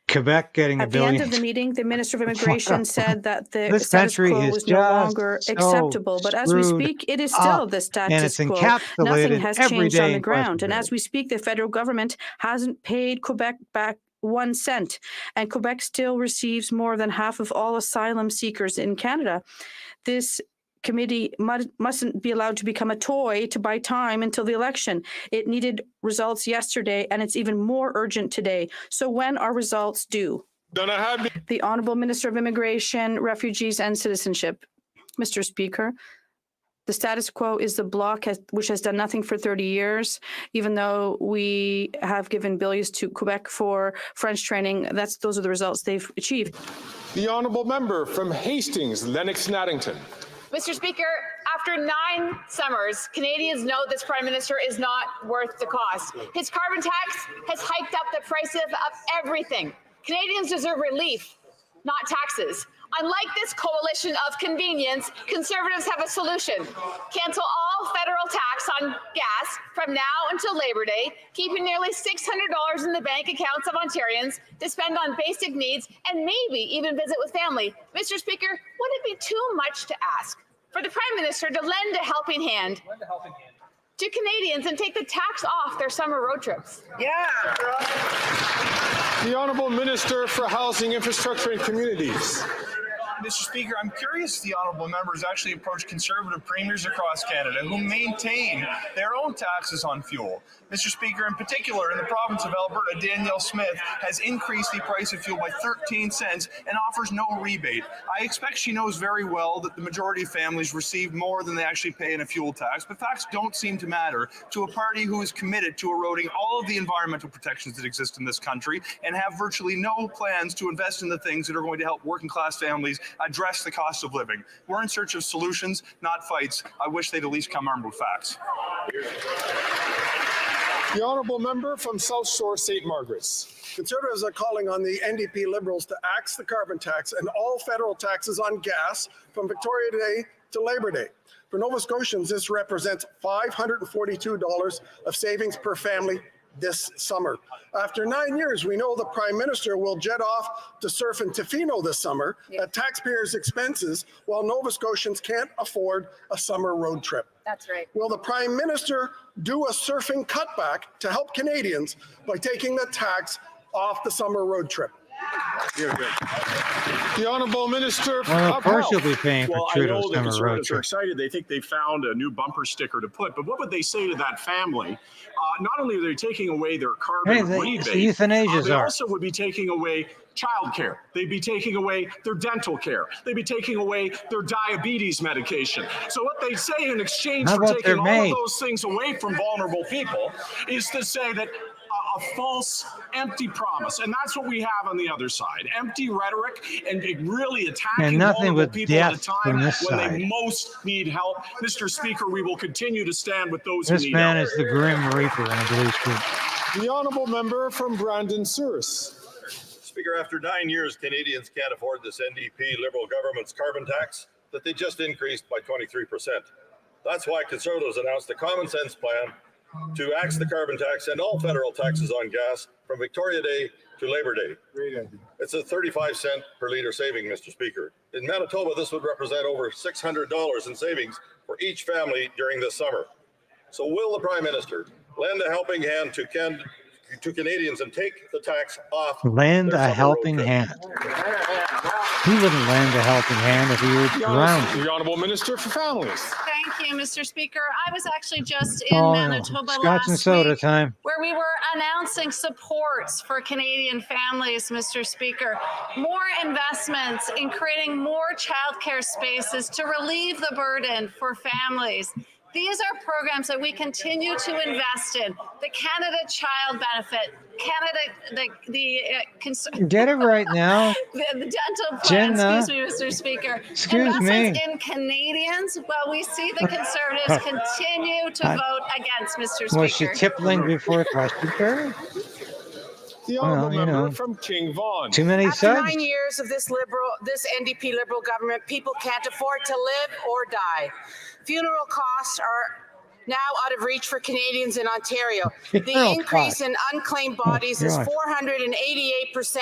[SPEAKER 1] Quebec getting
[SPEAKER 9] At
[SPEAKER 1] $1
[SPEAKER 9] the
[SPEAKER 1] billion.
[SPEAKER 9] end of the meeting, the Minister of Immigration said that the
[SPEAKER 1] This
[SPEAKER 9] status
[SPEAKER 1] country
[SPEAKER 9] quo
[SPEAKER 1] is
[SPEAKER 9] was no
[SPEAKER 1] just
[SPEAKER 9] longer
[SPEAKER 1] so
[SPEAKER 9] acceptable. But as we
[SPEAKER 1] screwed
[SPEAKER 9] speak, it is still
[SPEAKER 1] up,
[SPEAKER 9] the
[SPEAKER 1] and
[SPEAKER 9] status
[SPEAKER 1] it's
[SPEAKER 9] quo.
[SPEAKER 1] encapsulated
[SPEAKER 9] Nothing has
[SPEAKER 1] every
[SPEAKER 9] changed
[SPEAKER 1] day
[SPEAKER 9] on the
[SPEAKER 1] in
[SPEAKER 9] ground.
[SPEAKER 1] question
[SPEAKER 9] And as we speak, the federal government hasn't paid Quebec back 1 cent. And Quebec still receives more than half of all asylum seekers in Canada. This committee mustn't be allowed to become a toy to buy time until the election. It needed results yesterday, and it's even more urgent today. So when are results due? The Honourable Minister of Immigration, Refugees and Citizenship. Mr. Speaker, the status quo is the bloc which has done nothing for 30 years, even though we have given billions to Quebec for French training. Those are the results they've achieved.
[SPEAKER 6] The Honourable Member from Hastings, Lennox-Naddington.
[SPEAKER 16] Mr. Speaker, after 9 summers, Canadians know this Prime Minister is not worth the cost. His carbon tax has hiked up the prices of everything. Canadians deserve relief, not taxes. Unlike this coalition of convenience, Conservatives have a solution. Cancel all federal tax on gas from now until Labor Day, keeping nearly $600 in the bank accounts of Ontarians to spend on basic needs and maybe even visit with family. Mr. Speaker, would it be too much to ask for the Prime Minister to lend a helping hand to Canadians and take the tax off their summer road trips?
[SPEAKER 6] Yeah. The Honourable Minister for Housing, Infrastructure and Communities.
[SPEAKER 17] Mr. Speaker, I'm curious the honourable members actually approach Conservative premiers across Canada who maintain their own taxes on fuel. Mr. Speaker, in particular, in the province of Alberta, Danielle Smith has increased the price of fuel by 13 cents and offers no rebate. I expect she knows very well that the majority of families receive more than they actually pay in a fuel tax, but facts don't seem to matter to a party who is committed to eroding all of the environmental protections that exist in this country and have virtually no plans to invest in the things that are going to help working class families address the cost of living. We're in search of solutions, not fights. I wish they'd at least come armed with facts.
[SPEAKER 6] The Honourable Member from South Shore St. Margaret's.
[SPEAKER 18] Conservatives are calling on the NDP Liberals to axe the carbon tax and all federal taxes on gas from Victoria Day to Labor Day. For Nova Scotians, this represents $542 of savings per family this summer. After 9 years, we know the Prime Minister will jet off to surf in Tofino this summer at taxpayers' expenses while Nova Scotians can't afford a summer road trip.
[SPEAKER 16] That's right.
[SPEAKER 18] Will the Prime Minister do a surfing cutback to help Canadians by taking the tax off the summer road trip?
[SPEAKER 6] The Honourable Minister
[SPEAKER 1] Well, of course
[SPEAKER 6] Health.
[SPEAKER 1] you'll be paying for
[SPEAKER 19] Well, I know
[SPEAKER 1] Trudeau's
[SPEAKER 19] the
[SPEAKER 1] summer road
[SPEAKER 19] Conservatives are
[SPEAKER 1] trip.
[SPEAKER 19] excited. They think they found a new bumper sticker to put. But what would they say to that family? Not only are they taking away their carbon rebate,
[SPEAKER 1] euthanasia
[SPEAKER 19] they
[SPEAKER 1] are.
[SPEAKER 19] also would be taking away childcare. They'd be taking away their dental care. They'd be taking away their diabetes medication. So what they say in exchange
[SPEAKER 1] How
[SPEAKER 19] for
[SPEAKER 1] about
[SPEAKER 19] taking
[SPEAKER 1] their
[SPEAKER 19] all
[SPEAKER 1] maid?
[SPEAKER 19] of those things away from vulnerable people is to say that a false, empty promise. And that's what we have on the other side. Empty rhetoric and really attacking
[SPEAKER 1] And nothing
[SPEAKER 19] vulnerable
[SPEAKER 1] but
[SPEAKER 19] people at a
[SPEAKER 1] death
[SPEAKER 19] time
[SPEAKER 1] from this
[SPEAKER 19] when
[SPEAKER 1] side.
[SPEAKER 19] they most need help. Mr. Speaker, we will continue to stand with those
[SPEAKER 1] This
[SPEAKER 19] who need
[SPEAKER 1] man
[SPEAKER 19] help.
[SPEAKER 1] is the Grim Reaper in a blue suit.
[SPEAKER 6] The Honourable Member from Brandon Souris.
[SPEAKER 20] Speaker, after 9 years, Canadians can't afford this NDP Liberal government's carbon tax that they just increased by 23%. That's why Conservatives announced a common sense plan to axe the carbon tax and all federal taxes on gas from Victoria Day to Labor Day. It's a 35-cent per litre saving, Mr. Speaker. In Manitoba, this would represent over $600 in savings for each family during this summer. So will the Prime Minister lend a helping hand to Canadians and take the tax off?
[SPEAKER 1] Lend
[SPEAKER 20] their
[SPEAKER 1] a
[SPEAKER 20] summer
[SPEAKER 1] helping
[SPEAKER 20] road trip?
[SPEAKER 1] hand. He wouldn't lend a helping hand if he were drowned.
[SPEAKER 6] The Honourable Minister for Families.
[SPEAKER 21] Thank you, afternoon, Mr. Speaker. I was actually just in
[SPEAKER 1] Oh,
[SPEAKER 21] Manitoba
[SPEAKER 1] Scotch and
[SPEAKER 21] last
[SPEAKER 1] soda
[SPEAKER 21] week,
[SPEAKER 1] time.
[SPEAKER 21] where we were announcing supports for Canadian families, Mr. Speaker. More investments in creating more childcare spaces to relieve the burden for families. These are programs that we continue to invest in. The Canada Child Benefit,
[SPEAKER 1] Get it right now.
[SPEAKER 21] the dental plan,
[SPEAKER 1] Jenna.
[SPEAKER 21] excuse me, Mr. Speaker.
[SPEAKER 1] Excuse
[SPEAKER 21] Investments
[SPEAKER 1] me.
[SPEAKER 21] in Canadians, well, we see the Conservatives continue to vote against, Mr. Speaker.
[SPEAKER 1] Was she tippling before question period?
[SPEAKER 6] The
[SPEAKER 1] Well,
[SPEAKER 6] honourable
[SPEAKER 1] you
[SPEAKER 6] member
[SPEAKER 1] know,
[SPEAKER 6] from King Vaughan.
[SPEAKER 1] too many
[SPEAKER 22] After
[SPEAKER 1] subs.
[SPEAKER 22] 9 years of this NDP Liberal government, people can't afford to live or die. Funeral costs are now out of reach for Canadians in Ontario. The
[SPEAKER 1] Funeral
[SPEAKER 22] increase
[SPEAKER 1] costs.
[SPEAKER 22] in unclaimed bodies is
[SPEAKER 1] God.
[SPEAKER 22] 488%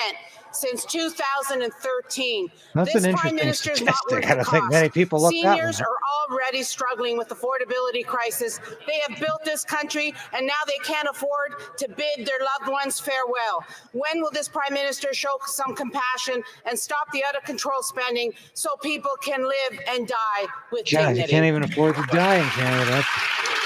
[SPEAKER 22] since 2013.
[SPEAKER 1] That's
[SPEAKER 22] This
[SPEAKER 1] an
[SPEAKER 22] Prime
[SPEAKER 1] interesting
[SPEAKER 22] Minister is not
[SPEAKER 1] statistic.
[SPEAKER 22] worth
[SPEAKER 1] I
[SPEAKER 22] the
[SPEAKER 1] don't think
[SPEAKER 22] cost.
[SPEAKER 1] many people look that one
[SPEAKER 22] Seniors
[SPEAKER 1] up.
[SPEAKER 22] are already struggling with affordability crisis. They have built this country and now they can't afford to bid their loved ones farewell. When will this Prime Minister show some compassion and stop the out of control spending so people can live and die with
[SPEAKER 1] God, you
[SPEAKER 22] dignity?
[SPEAKER 1] can't even afford to die in Canada.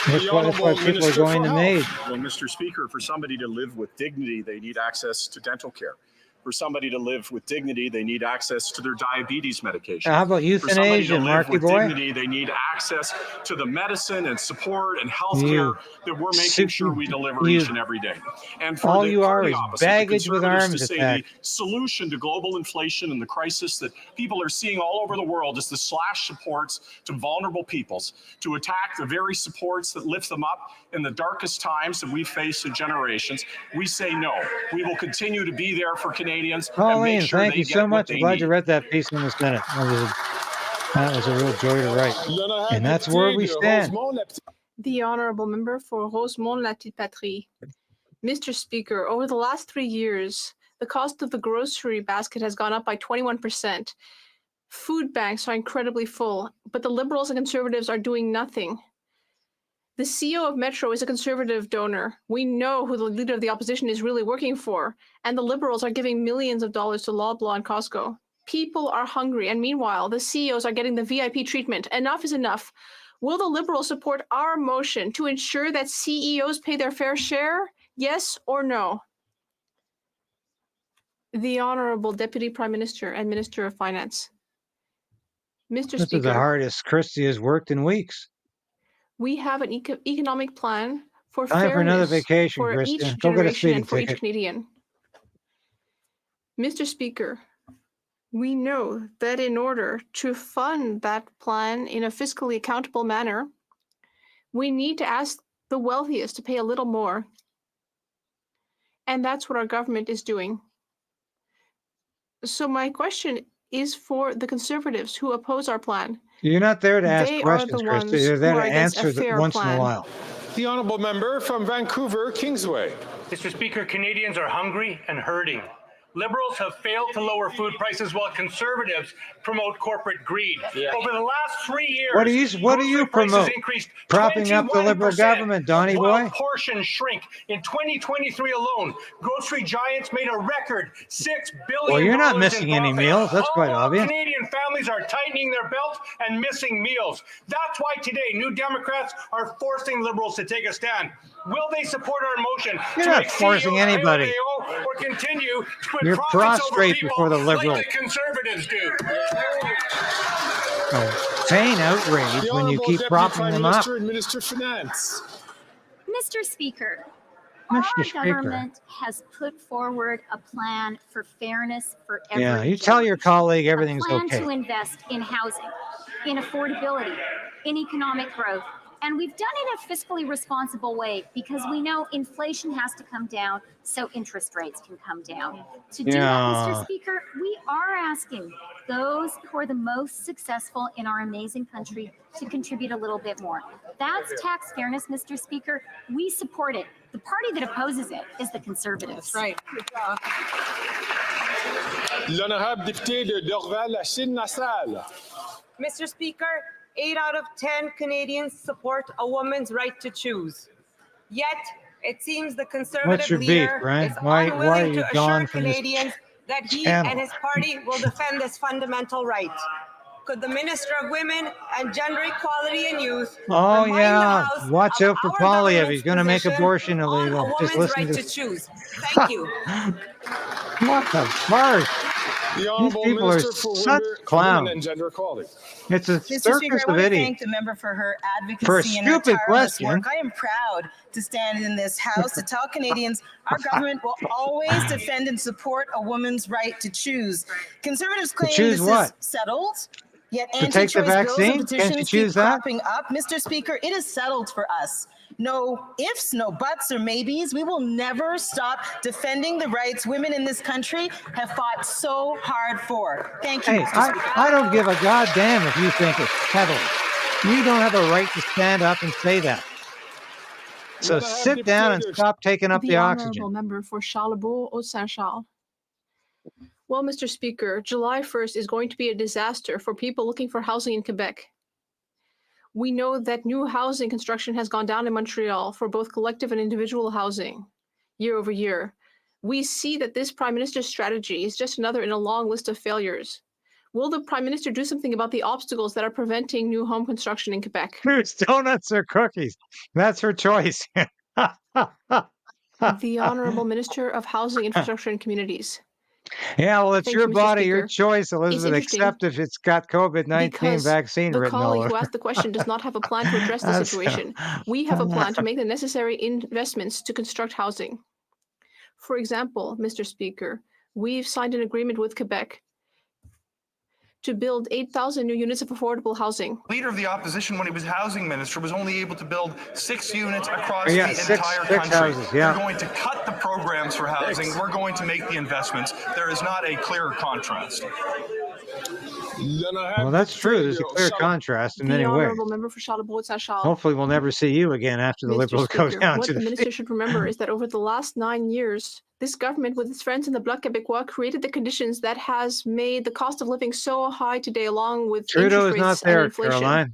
[SPEAKER 1] That's why people are going to Maine.
[SPEAKER 19] Well, Mr. Speaker, for somebody to live with dignity, they need access to dental care. For somebody to live with dignity, they need access to their diabetes medication.
[SPEAKER 1] How about
[SPEAKER 19] For somebody
[SPEAKER 1] euthanasia,
[SPEAKER 19] to live
[SPEAKER 1] Marky
[SPEAKER 19] with
[SPEAKER 1] boy?
[SPEAKER 19] dignity, they need access to the medicine and support and health care that we're making sure we deliver each and every day. And for
[SPEAKER 1] all
[SPEAKER 19] the
[SPEAKER 1] you are
[SPEAKER 19] party
[SPEAKER 1] is
[SPEAKER 19] opposite, the
[SPEAKER 1] baggage with
[SPEAKER 19] Conservatives,
[SPEAKER 1] arms
[SPEAKER 19] to say
[SPEAKER 1] attack.
[SPEAKER 19] the solution to global inflation and the crisis that people are seeing all over the world is to slash supports to vulnerable peoples, to attack the very supports that lift them up in the darkest times that we've faced in generations. We say no. We will continue to be there for Canadians and make sure
[SPEAKER 1] Thank
[SPEAKER 19] they
[SPEAKER 1] you
[SPEAKER 19] get
[SPEAKER 1] so
[SPEAKER 19] what
[SPEAKER 1] much.
[SPEAKER 19] they
[SPEAKER 1] I'm glad
[SPEAKER 19] need.
[SPEAKER 1] you read that piece in the Senate. That was a real joy to write. And that's where we stand.
[SPEAKER 23] The Honourable Member for Rosemont-la-Petite-Patrie. Mr. Speaker, over the last 3 years, the cost of the grocery basket has gone up by 21%. Food banks are incredibly full, but the Liberals and Conservatives are doing nothing. The CEO of Metro is a Conservative donor. We know who the leader of the opposition is really working for, and the Liberals are giving millions of dollars to Loblaw and Costco. People are hungry, and meanwhile, the CEOs are getting the VIP treatment. Enough is enough. Will the Liberals support our motion to ensure that CEOs pay their fair share? Yes or no? The Honourable Deputy Prime Minister and Minister of Finance. Mr.
[SPEAKER 1] This
[SPEAKER 23] Speaker.
[SPEAKER 1] is the hardest Christie has worked in weeks.
[SPEAKER 23] We have an economic plan for
[SPEAKER 1] Time for another
[SPEAKER 23] fairness
[SPEAKER 1] vacation,
[SPEAKER 23] for
[SPEAKER 1] Christie.
[SPEAKER 23] each
[SPEAKER 1] Go get a
[SPEAKER 23] generation
[SPEAKER 1] speeding
[SPEAKER 23] and for each
[SPEAKER 1] ticket.
[SPEAKER 23] Canadian. Mr. Speaker, we know that in order to fund that plan in a fiscally accountable manner, we need to ask the wealthiest to pay a little more. And that's what our government is doing. So my question is for the Conservatives who oppose our plan.
[SPEAKER 1] You're not there to ask
[SPEAKER 23] They are
[SPEAKER 1] questions,
[SPEAKER 23] the
[SPEAKER 1] Christie.
[SPEAKER 23] ones
[SPEAKER 1] You're there
[SPEAKER 23] who
[SPEAKER 1] to
[SPEAKER 23] are against a
[SPEAKER 1] answer
[SPEAKER 23] fair
[SPEAKER 1] once in a
[SPEAKER 23] plan.
[SPEAKER 1] while.
[SPEAKER 6] The honourable member from Vancouver, Kingsway.
[SPEAKER 24] Mr. Speaker, Canadians are hungry and hurting. Liberals have failed to lower food prices while Conservatives promote corporate greed. Over the last 3 years,
[SPEAKER 1] What do you
[SPEAKER 24] prices
[SPEAKER 1] promote?
[SPEAKER 24] increased
[SPEAKER 1] Propping up the Liberal
[SPEAKER 24] 21%,
[SPEAKER 1] government, Donny
[SPEAKER 24] while
[SPEAKER 1] boy?
[SPEAKER 24] portions shrink. In 2023 alone, grocery giants made a record $6 billion.
[SPEAKER 1] Well, you're not
[SPEAKER 24] in
[SPEAKER 1] missing any
[SPEAKER 24] profit.
[SPEAKER 1] meals. That's quite
[SPEAKER 24] All
[SPEAKER 1] obvious.
[SPEAKER 24] Canadian families are tightening their belts and missing meals. That's why today, New Democrats are forcing Liberals to take a stand. Will they support our motion
[SPEAKER 1] You're
[SPEAKER 24] to
[SPEAKER 1] not
[SPEAKER 24] make
[SPEAKER 1] forcing
[SPEAKER 24] CEOs pay what
[SPEAKER 1] anybody.
[SPEAKER 24] they owe, or continue to put
[SPEAKER 1] You're
[SPEAKER 24] profits over
[SPEAKER 1] prostrate
[SPEAKER 24] people
[SPEAKER 1] before the Liberals.
[SPEAKER 24] like the Conservatives do?
[SPEAKER 1] Feign outrage
[SPEAKER 6] The
[SPEAKER 1] when you
[SPEAKER 6] Honourable
[SPEAKER 1] keep
[SPEAKER 6] Deputy
[SPEAKER 1] propping
[SPEAKER 6] Prime
[SPEAKER 1] them up.
[SPEAKER 6] Minister and Minister of Finance.
[SPEAKER 11] Mr. Speaker,
[SPEAKER 1] Mr.
[SPEAKER 11] our
[SPEAKER 1] Speaker.
[SPEAKER 11] government has put forward a plan for fairness for every
[SPEAKER 1] Yeah, you tell your colleague everything's
[SPEAKER 11] a plan
[SPEAKER 1] okay.
[SPEAKER 11] to invest in housing, in affordability, in economic growth. And we've done it in a fiscally responsible way because we know inflation has to come down so interest rates can come down. To do that,
[SPEAKER 1] Yeah.
[SPEAKER 11] Mr. Speaker, we are asking those who are the most successful in our amazing country to contribute a little bit more. That's tax fairness, Mr. Speaker. We support it. The party that opposes it is the Conservatives.
[SPEAKER 23] That's right. Good job.
[SPEAKER 6] L'honorable député de Dorval-Lachine-Nassau.
[SPEAKER 22] Mr. Speaker, 8 out of 10 Canadians support a woman's right to choose. Yet, it seems the
[SPEAKER 1] What's
[SPEAKER 22] Conservative
[SPEAKER 1] your beef,
[SPEAKER 22] leader
[SPEAKER 1] Brian?
[SPEAKER 22] is
[SPEAKER 1] Why are
[SPEAKER 22] unwilling
[SPEAKER 1] you
[SPEAKER 22] to
[SPEAKER 1] gone
[SPEAKER 22] assure
[SPEAKER 1] from this
[SPEAKER 22] Canadians that he
[SPEAKER 1] channel?
[SPEAKER 22] and his party will defend this fundamental right.
[SPEAKER 2] could the Minister of Women and Gender Equality and Youth
[SPEAKER 1] Oh,
[SPEAKER 2] remind the
[SPEAKER 1] yeah.
[SPEAKER 2] House
[SPEAKER 1] Watch
[SPEAKER 2] of
[SPEAKER 1] out for
[SPEAKER 2] our
[SPEAKER 1] Polyev.
[SPEAKER 2] government's
[SPEAKER 1] He's going to make
[SPEAKER 2] position
[SPEAKER 1] abortion
[SPEAKER 2] on
[SPEAKER 1] illegal.
[SPEAKER 2] a
[SPEAKER 1] Just
[SPEAKER 2] woman's
[SPEAKER 1] listen
[SPEAKER 2] right
[SPEAKER 1] to
[SPEAKER 2] to choose? Thank you.
[SPEAKER 1] What the farce?
[SPEAKER 6] The
[SPEAKER 1] These
[SPEAKER 6] Honourable
[SPEAKER 1] people are
[SPEAKER 6] Minister for
[SPEAKER 1] such
[SPEAKER 6] Women
[SPEAKER 1] clowns.
[SPEAKER 6] and Gender Equality.
[SPEAKER 1] It's a
[SPEAKER 3] Mr.
[SPEAKER 1] circus
[SPEAKER 3] Speaker, I
[SPEAKER 1] of
[SPEAKER 3] want to
[SPEAKER 1] idiots.
[SPEAKER 3] thank the member for her advocacy
[SPEAKER 1] For a
[SPEAKER 3] and her
[SPEAKER 1] stupid
[SPEAKER 3] tireless
[SPEAKER 1] question.
[SPEAKER 3] work. I am proud to stand in this House to tell Canadians our government will always defend and support a woman's right to choose. Conservatives claim
[SPEAKER 1] choose
[SPEAKER 3] this
[SPEAKER 1] what?
[SPEAKER 3] is settled, yet
[SPEAKER 1] To take the
[SPEAKER 3] anti-choice bills and
[SPEAKER 1] vaccine? Can't you
[SPEAKER 3] petitions keep
[SPEAKER 1] choose that?
[SPEAKER 3] cropping up. Mr. Speaker, it is settled for us. No ifs, no buts, or maybes. We will never stop defending the rights women in this country have fought so hard for. Thank you,
[SPEAKER 1] Hey,
[SPEAKER 3] Mr. Speaker.
[SPEAKER 1] I don't give a goddamn if you think it's settled. You don't have a right to stand up and say that. So sit down and stop taking up the
[SPEAKER 23] Honourable
[SPEAKER 1] oxygen.
[SPEAKER 23] member for Charlebourg, Haute-Saint-Charles. Well, Mr. Speaker, July 1st is going to be a disaster for people looking for housing in Quebec. We know that new housing construction has gone down in Montreal for both collective and individual housing year over year. We see that this Prime Minister's strategy is just another in a long list of failures. Will the Prime Minister do something about the obstacles that are preventing new home construction in Quebec?
[SPEAKER 1] Fruits, donuts, or cookies. That's her choice.
[SPEAKER 23] The Honourable Minister of Housing, Infrastructure and Communities.
[SPEAKER 1] Yeah, well, it's
[SPEAKER 23] Thank
[SPEAKER 1] your
[SPEAKER 23] you, Mr.
[SPEAKER 1] body, your
[SPEAKER 23] Speaker.
[SPEAKER 1] choice, Elizabeth,
[SPEAKER 23] interesting
[SPEAKER 1] except if it's got COVID-19
[SPEAKER 23] Because
[SPEAKER 1] vaccine
[SPEAKER 23] the
[SPEAKER 1] written all
[SPEAKER 23] colleague
[SPEAKER 1] over.
[SPEAKER 23] who asked the question does not have a plan to address the
[SPEAKER 1] That's-
[SPEAKER 23] situation. We have a plan to make the necessary investments to construct housing. For example, Mr. Speaker, we've signed an agreement with Quebec to build 8,000 new units of affordable housing.
[SPEAKER 17] Leader of the opposition, when he was housing minister, was only able to build 6 units across
[SPEAKER 1] Yeah,
[SPEAKER 17] the
[SPEAKER 1] six
[SPEAKER 17] entire country.
[SPEAKER 1] houses, yeah.
[SPEAKER 17] They're going to cut the programs for housing. We're going to make the investments. There is not a clearer contrast.
[SPEAKER 1] Well, that's true. There's a clear contrast in
[SPEAKER 23] The
[SPEAKER 1] many ways.
[SPEAKER 23] Honourable Member for Charlebourg-Saint-Charles.
[SPEAKER 1] Hopefully, we'll never see you again after the
[SPEAKER 23] Mr.
[SPEAKER 1] Liberals go
[SPEAKER 23] Speaker,
[SPEAKER 1] down
[SPEAKER 23] what
[SPEAKER 1] to
[SPEAKER 23] the
[SPEAKER 1] the
[SPEAKER 23] minister should remember is that over the last 9 years, this government with its friends in the Bloc Québécois created the conditions that has made the cost of living so high today, along with
[SPEAKER 1] Trudeau is
[SPEAKER 23] interest
[SPEAKER 1] not
[SPEAKER 23] rates and
[SPEAKER 1] there,
[SPEAKER 23] inflation.
[SPEAKER 1] Caroline.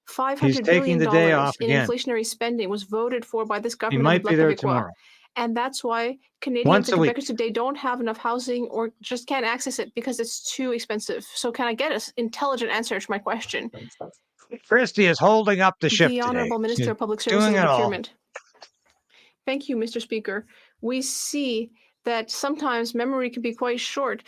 [SPEAKER 23] $500
[SPEAKER 1] He's taking
[SPEAKER 23] billion
[SPEAKER 1] the day off
[SPEAKER 23] in
[SPEAKER 1] again.
[SPEAKER 23] inflationary spending was voted for by this
[SPEAKER 1] He
[SPEAKER 23] government
[SPEAKER 1] might
[SPEAKER 23] and the
[SPEAKER 1] be
[SPEAKER 23] Bloc
[SPEAKER 1] there
[SPEAKER 23] Québécois.
[SPEAKER 1] tomorrow.
[SPEAKER 23] And that's why Canadians
[SPEAKER 1] Once
[SPEAKER 23] and
[SPEAKER 1] a week.
[SPEAKER 23] Quebecers today don't have enough housing or just can't access it because it's too expensive. So can I get an intelligent answer to my question?
[SPEAKER 1] Christie is holding up the ship
[SPEAKER 23] The
[SPEAKER 1] today.
[SPEAKER 23] Honourable Minister
[SPEAKER 1] She's
[SPEAKER 23] of Public Services
[SPEAKER 1] doing
[SPEAKER 23] and
[SPEAKER 1] it all.
[SPEAKER 23] Procurement. Thank you, Mr. Speaker. We see that sometimes memory can be quite short.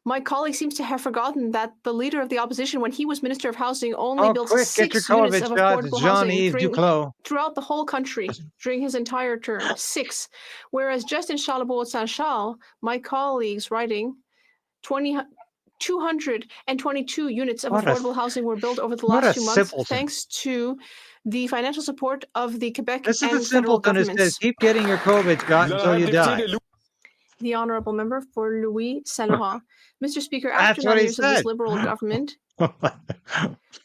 [SPEAKER 23] My colleague seems to have forgotten that the leader of the opposition, when he was Minister of Housing, only
[SPEAKER 1] Oh,
[SPEAKER 23] built
[SPEAKER 1] quick, get your
[SPEAKER 23] 6 units
[SPEAKER 1] COVID
[SPEAKER 23] of
[SPEAKER 1] shots.
[SPEAKER 23] affordable
[SPEAKER 1] Jean-Yves
[SPEAKER 23] housing
[SPEAKER 1] Duclos.
[SPEAKER 23] throughout the whole country during his entire term. 6. Whereas just in Charlebourg-Saint-Charles, my colleagues writing 222 units of
[SPEAKER 1] What a-
[SPEAKER 23] affordable housing were built over the
[SPEAKER 1] what a
[SPEAKER 23] last few months,
[SPEAKER 1] simpleton.
[SPEAKER 23] thanks to the financial support of the Quebec
[SPEAKER 1] This is
[SPEAKER 23] and
[SPEAKER 1] the
[SPEAKER 23] federal
[SPEAKER 1] simpleton who
[SPEAKER 23] governments.
[SPEAKER 1] says, keep getting your COVID shot until you die.
[SPEAKER 23] The Honourable Member for Louis Saint Laurent. Mr. Speaker, after
[SPEAKER 1] That's what
[SPEAKER 23] 9
[SPEAKER 1] he
[SPEAKER 23] years of this
[SPEAKER 1] said.
[SPEAKER 23] Liberal government,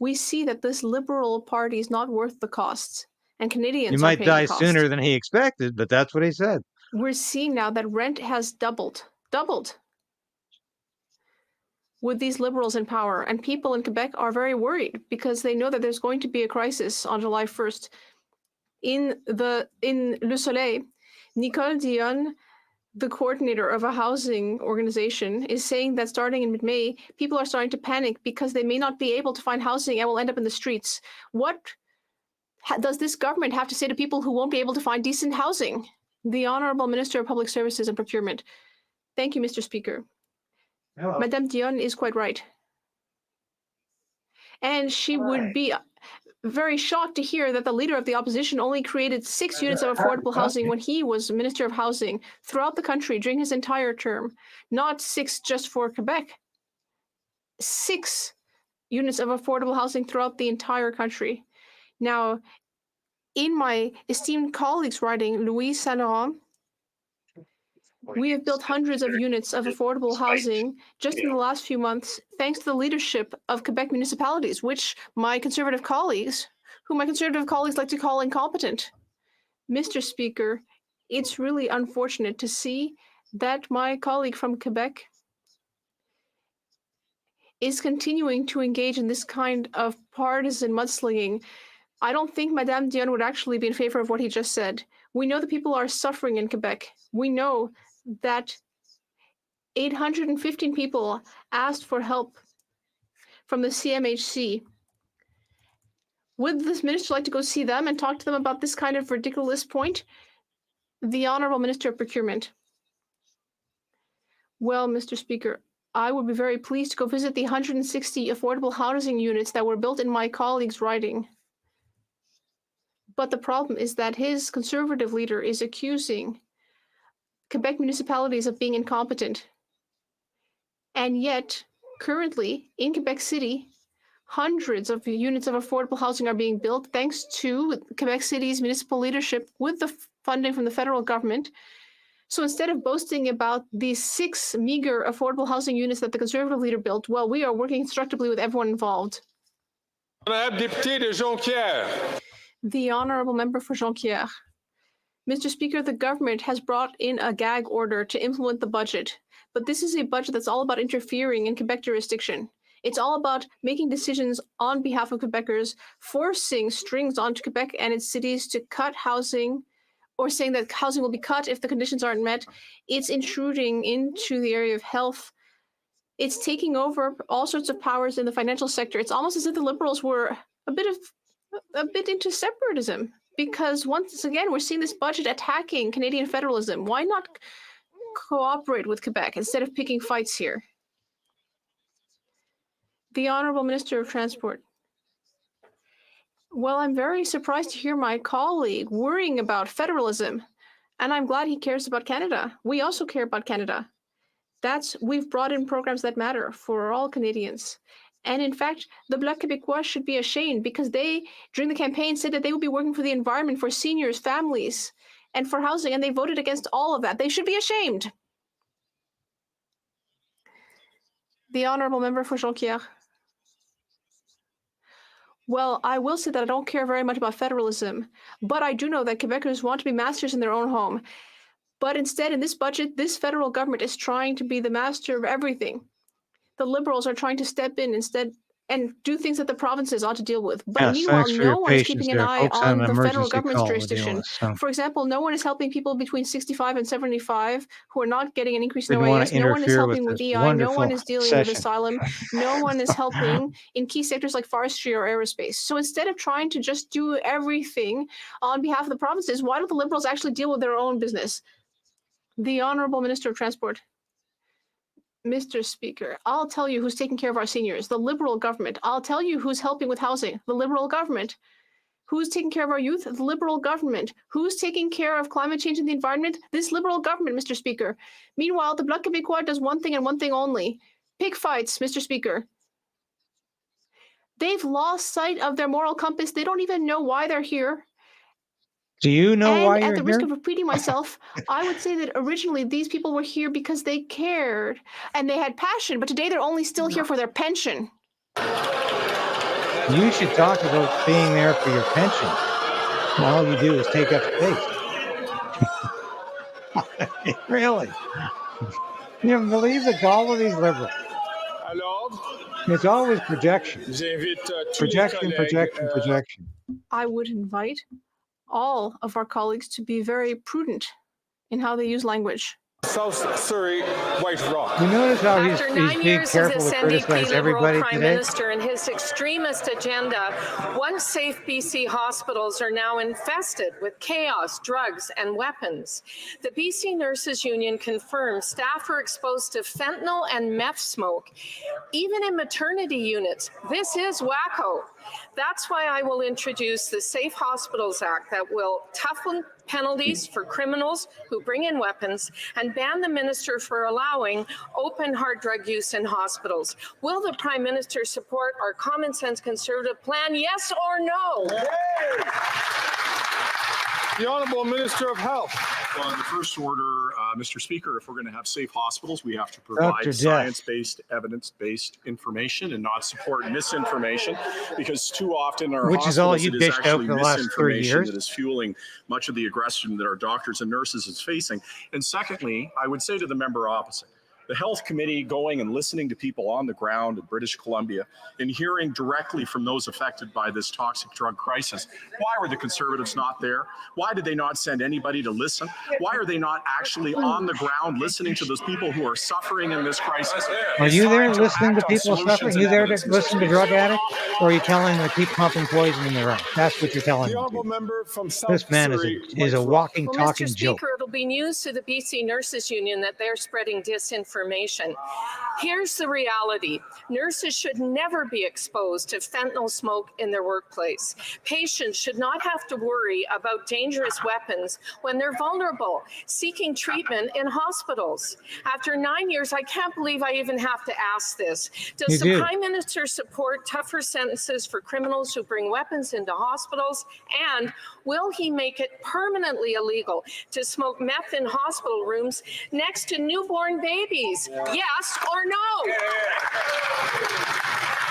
[SPEAKER 23] we see that this Liberal Party is not worth the costs, and Canadians
[SPEAKER 1] You
[SPEAKER 23] are
[SPEAKER 1] might
[SPEAKER 23] paying
[SPEAKER 1] die
[SPEAKER 23] the cost.
[SPEAKER 1] sooner than he expected, but that's what he said.
[SPEAKER 23] We're seeing now that rent has doubled with these Liberals in power, and people in Quebec are very worried because they know that there's going to be a crisis on July 1st. In Le Soleil, Nicole Dion, the coordinator of a housing organization, is saying that starting in mid-May, people are starting to panic because they may not be able to find housing and will end up in the streets. What does this government have to say to people who won't be able to find decent housing? The Honourable Minister of Public Services and Procurement. Thank you, Mr. Speaker.
[SPEAKER 1] Hello.
[SPEAKER 23] Madame Dion is quite right. And she would be very shocked to hear that the leader of the opposition only created 6 units of affordable housing when he was Minister of Housing throughout the country during his entire term. Not 6 just for Quebec. 6 units of affordable housing throughout the entire country. Now, in my esteemed colleague's writing, Louis Saint Laurent, we have built hundreds of units of affordable housing just in the last few months, thanks to the leadership of Quebec municipalities, which my Conservative colleagues like to call incompetent. Mr. Speaker, it's really unfortunate to see that my colleague from Quebec is continuing to engage in this kind of partisan mudslinging. I don't think Madame Dion would actually be in favor of what he just said. We know that people are suffering in Quebec. We know that 815 people asked for help from the CMHC. Would this minister like to go see them and talk to them about this kind of ridiculous point? The Honourable Minister of Procurement. Well, Mr. Speaker, I would be very pleased to go visit the 160 affordable housing units that were built in my colleague's riding. But the problem is that his Conservative leader is accusing Quebec municipalities of being incompetent. And yet, currently, in Quebec City, hundreds of units of affordable housing are being built thanks to Quebec City's municipal leadership with the funding from the federal government. So instead of boasting about these 6 meager affordable housing units that the Conservative leader built, well, we are working constructively with everyone involved. The Honourable Member for Jonquière. Mr. Speaker, the government has brought in a gag order to implement the budget, but this is a budget that's all about interfering in Quebec jurisdiction. It's all about making decisions on behalf of Quebecers, forcing strings onto Quebec and its cities to cut housing, or saying that housing will be cut if the conditions aren't met. It's intruding into the area of health. It's taking over all sorts of powers in the financial sector. It's almost as if the Liberals were a bit into separatism, because once again, we're seeing this budget attacking Canadian federalism. Why not cooperate with Quebec instead of picking fights here? The Honourable Minister of Transport. Well, I'm very surprised to hear my colleague worrying about federalism, and I'm glad he cares about Canada. We also care about Canada. We've brought in programs that matter for all Canadians. And in fact, the Bloc Québécois should be ashamed because they, during the campaign, said that they would be working for the environment, for seniors, families, and for housing, and they voted against all of that. They should be ashamed. The Honourable Member for Jonquière. Well, I will say that I don't care very much about federalism, but I do know that Quebecers want to be masters in their own home. But instead, in this budget, this federal government is trying to be the master of everything. The Liberals are trying to step in instead and do things that the provinces ought to deal with. But
[SPEAKER 1] Yes,
[SPEAKER 23] meanwhile,
[SPEAKER 1] thanks for
[SPEAKER 23] no
[SPEAKER 1] your
[SPEAKER 23] one is
[SPEAKER 1] patience
[SPEAKER 23] keeping an
[SPEAKER 1] there,
[SPEAKER 23] eye
[SPEAKER 1] folks.
[SPEAKER 23] on
[SPEAKER 1] On an
[SPEAKER 23] the federal
[SPEAKER 1] emergency
[SPEAKER 23] government's
[SPEAKER 1] call we're dealing
[SPEAKER 23] jurisdiction.
[SPEAKER 1] with, so.
[SPEAKER 23] For example, no one is helping people between 65 and 75 who are not getting an increase in
[SPEAKER 1] Didn't want
[SPEAKER 23] OAS.
[SPEAKER 1] to
[SPEAKER 23] No one is
[SPEAKER 1] interfere with
[SPEAKER 23] helping with
[SPEAKER 1] this
[SPEAKER 23] EI. No
[SPEAKER 1] wonderful
[SPEAKER 23] one is dealing with
[SPEAKER 1] session.
[SPEAKER 23] asylum. No one is helping in key sectors like forestry or aerospace. So instead of trying to just do everything on behalf of the provinces, why don't the Liberals actually deal with their own business? The Honourable Minister of Transport. Mr. Speaker, I'll tell you who's taking care of our seniors, the Liberal government. I'll tell you who's helping with housing, the Liberal government. Who's taking care of our youth? The Liberal government. Who's taking care of climate change and the environment? This Liberal government, Mr. Speaker. Meanwhile, the Bloc Québécois does one thing and one thing only. Pick fights, Mr. Speaker. They've lost sight of their moral compass. They don't even know why they're here.
[SPEAKER 1] Do you know
[SPEAKER 23] And
[SPEAKER 1] why
[SPEAKER 23] at
[SPEAKER 1] you're
[SPEAKER 23] the
[SPEAKER 1] here?
[SPEAKER 23] risk of repeating myself, I would say that originally these people were here because they cared and they had passion, but today they're only still here for their pension.
[SPEAKER 1] You should talk about being there for your pension. All you do is take up space. Really? You believe the call of these Liberals? It's always projection. Projection, projection, projection.
[SPEAKER 23] I would invite all of our colleagues to be very prudent in how they use language.
[SPEAKER 6] South Surrey, White Rock.
[SPEAKER 1] You notice how
[SPEAKER 4] After
[SPEAKER 1] he's
[SPEAKER 4] 9
[SPEAKER 1] being
[SPEAKER 4] years as
[SPEAKER 1] careful
[SPEAKER 4] this
[SPEAKER 1] to
[SPEAKER 4] NDP
[SPEAKER 1] criticize
[SPEAKER 4] Liberal
[SPEAKER 1] everybody
[SPEAKER 4] Prime
[SPEAKER 1] today?
[SPEAKER 4] Minister and his extremist agenda, once safe BC hospitals are now infested with chaos, drugs, and weapons. The BC Nurses Union confirms staff are exposed to fentanyl and meth smoke, even in maternity units. This is wacko. That's why I will introduce the Safe Hospitals Act that will toughen penalties for criminals who bring in weapons and ban the minister for allowing open hard drug use in hospitals. Will the Prime Minister support our common sense Conservative plan, yes or no?
[SPEAKER 6] The Honourable Minister of Health.
[SPEAKER 19] Well, in the first order, Mr. Speaker, if we're going to have safe hospitals, we have to provide
[SPEAKER 1] Dr. Death.
[SPEAKER 19] science-based, evidence-based information and not support misinformation, because too often our
[SPEAKER 1] Which is all
[SPEAKER 19] hospitals,
[SPEAKER 1] you
[SPEAKER 19] it is
[SPEAKER 1] dished out
[SPEAKER 19] actually
[SPEAKER 1] for the last 3
[SPEAKER 19] misinformation
[SPEAKER 1] years.
[SPEAKER 19] that is fueling much of the aggression that our doctors and nurses is facing. And secondly, I would say to the member opposite, the health committee going and listening to people on the ground in British Columbia and hearing directly from those affected by this toxic drug crisis. Why were the Conservatives not there? Why did they not send anybody to listen? Why are they not actually on the ground listening to those people who are suffering in this crisis?
[SPEAKER 1] Are you there listening to people suffering? Are you there to listen to drug addicts? Or are you telling them to keep pumping poison in their own? That's what you're telling them. This man is a walking, talking
[SPEAKER 4] Mr.
[SPEAKER 1] joke.
[SPEAKER 4] Speaker, it'll be news to the BC Nurses Union that they're spreading disinformation. Here's the reality. Nurses should never be exposed to fentanyl smoke in their workplace. Patients should not have to worry about dangerous weapons when they're vulnerable, seeking treatment in hospitals. After 9 years, I can't believe I even have to ask this. Does the Prime Minister support tougher sentences for criminals who bring weapons into hospitals? And will he make it permanently illegal to smoke meth in hospital rooms next to newborn babies? Yes or no?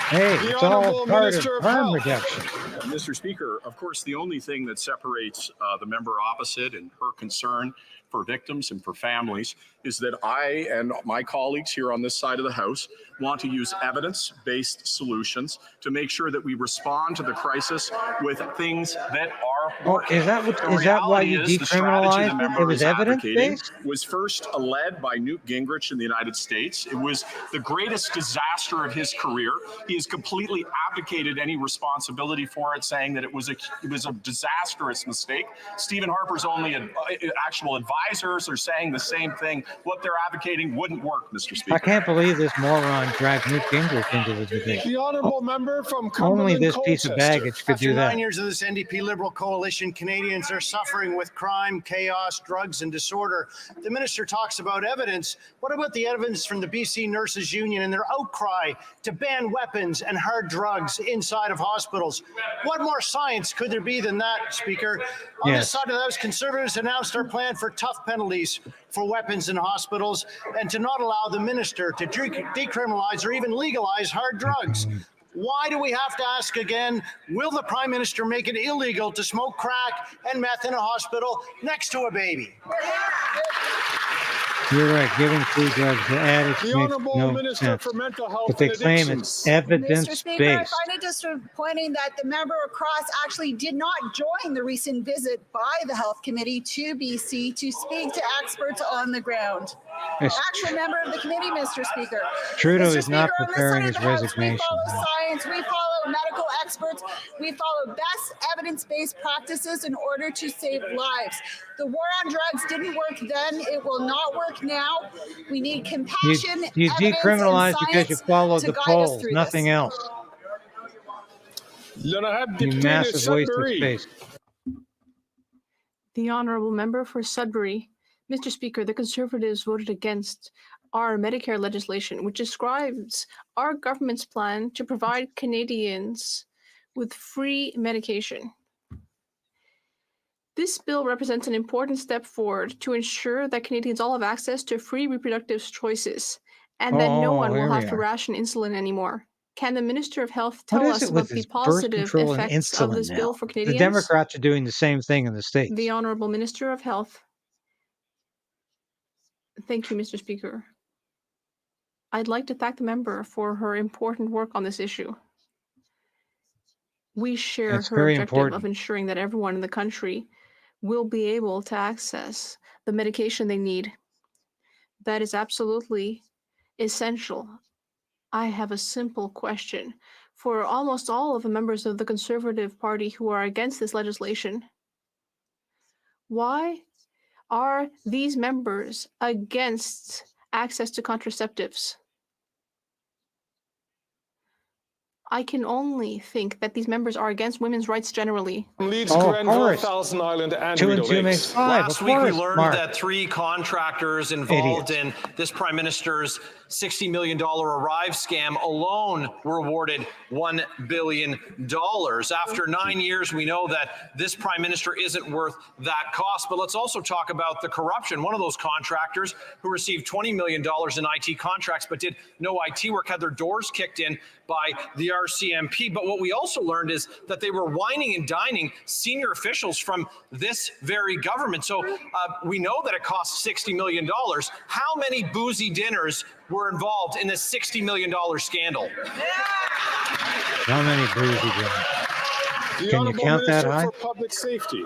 [SPEAKER 1] Hey, it's all part of harm reduction.
[SPEAKER 19] Mr. Speaker, of course, the only thing that separates the member opposite and her concern for victims and for families is that I and my colleagues here on this side of the House want to use evidence-based solutions to make sure that we respond to the crisis with things that are working.
[SPEAKER 1] Is that why you decriminalized? It was evidence-based?
[SPEAKER 19] Was first led by Newt Gingrich in the United States. It was the greatest disaster of his career. He has completely abdicated any responsibility for it, saying that it was a disastrous mistake. Stephen Harper's only actual advisors are saying the same thing. What they're advocating wouldn't work, Mr. Speaker.
[SPEAKER 1] I can't believe this moron dragged Newt Gingrich into the debate.
[SPEAKER 5] The honourable member from
[SPEAKER 1] Only this piece of baggage could do that.
[SPEAKER 8] After 9 years of this NDP Liberal coalition, Canadians are suffering with crime, chaos, drugs, and disorder. The minister talks about evidence. What about the evidence from the BC Nurses Union and their outcry to ban weapons and hard drugs inside of hospitals? What more science could there be than that, Speaker? On this side of the House, Conservatives announced our plan for tough penalties for weapons in hospitals and to not allow the minister to decriminalize or even legalize hard drugs. Why do we have to ask again, will the Prime Minister make it illegal to smoke crack and meth in a hospital next to a baby?
[SPEAKER 1] You're right. Giving free drugs to addicts makes no sense. But they claim it's evidence-based.
[SPEAKER 10] Mr. Speaker, I find it disappointing that the member across actually did not join the recent visit by the Health Committee to BC to speak to experts on the ground. Actual member of the committee, Mr. Speaker.
[SPEAKER 1] Trudeau is not preparing his resignation.
[SPEAKER 10] We follow science, we follow medical experts, we follow best evidence-based practices in order to save lives. The war on drugs didn't work then, it will not work now. We need compassion,
[SPEAKER 1] you decriminalize because you followed the polls, nothing else. You massive waste of space.
[SPEAKER 23] The honourable member for Sudbury. Mr. Speaker, the Conservatives voted against our Medicare legislation, which describes our government's plan to provide Canadians with free medication. This bill represents an important step forward to ensure that Canadians all have access to free reproductive choices and that no one will have to ration insulin anymore. Can the Minister of Health tell us about the positive effects of this bill for Canadians?
[SPEAKER 1] The Democrats are doing the same thing in the States.
[SPEAKER 23] The Honourable Minister of Health. Thank you, Mr. Speaker. I'd like to thank the member for her important work on this issue. We share her objective of ensuring that everyone in the country will be able to access the medication they need. That is absolutely essential. I have a simple question for almost all of the members of the Conservative Party who are against this legislation. Why are these members against access to contraceptives? I can only think that these members are against women's rights generally.
[SPEAKER 5] Leeds, Grenville, Thousand Island, and Rideau Lakes.
[SPEAKER 13] Last week, we learned that 3 contractors involved in this Prime Minister's $60 million Arrive scam alone were awarded $1 billion. After 9 years, we know that this Prime Minister isn't worth that cost. But let's also talk about the corruption. One of those contractors who received $20 million in IT contracts but did no IT work had their doors kicked in by the RCMP. But what we also learned is that they were wining and dining senior officials from this very government. So we know that it cost $60 million. How many boozy dinners were involved in this $60 million scandal?
[SPEAKER 1] How many boozy dinners? Can you count that high?
[SPEAKER 6] For Public Safety.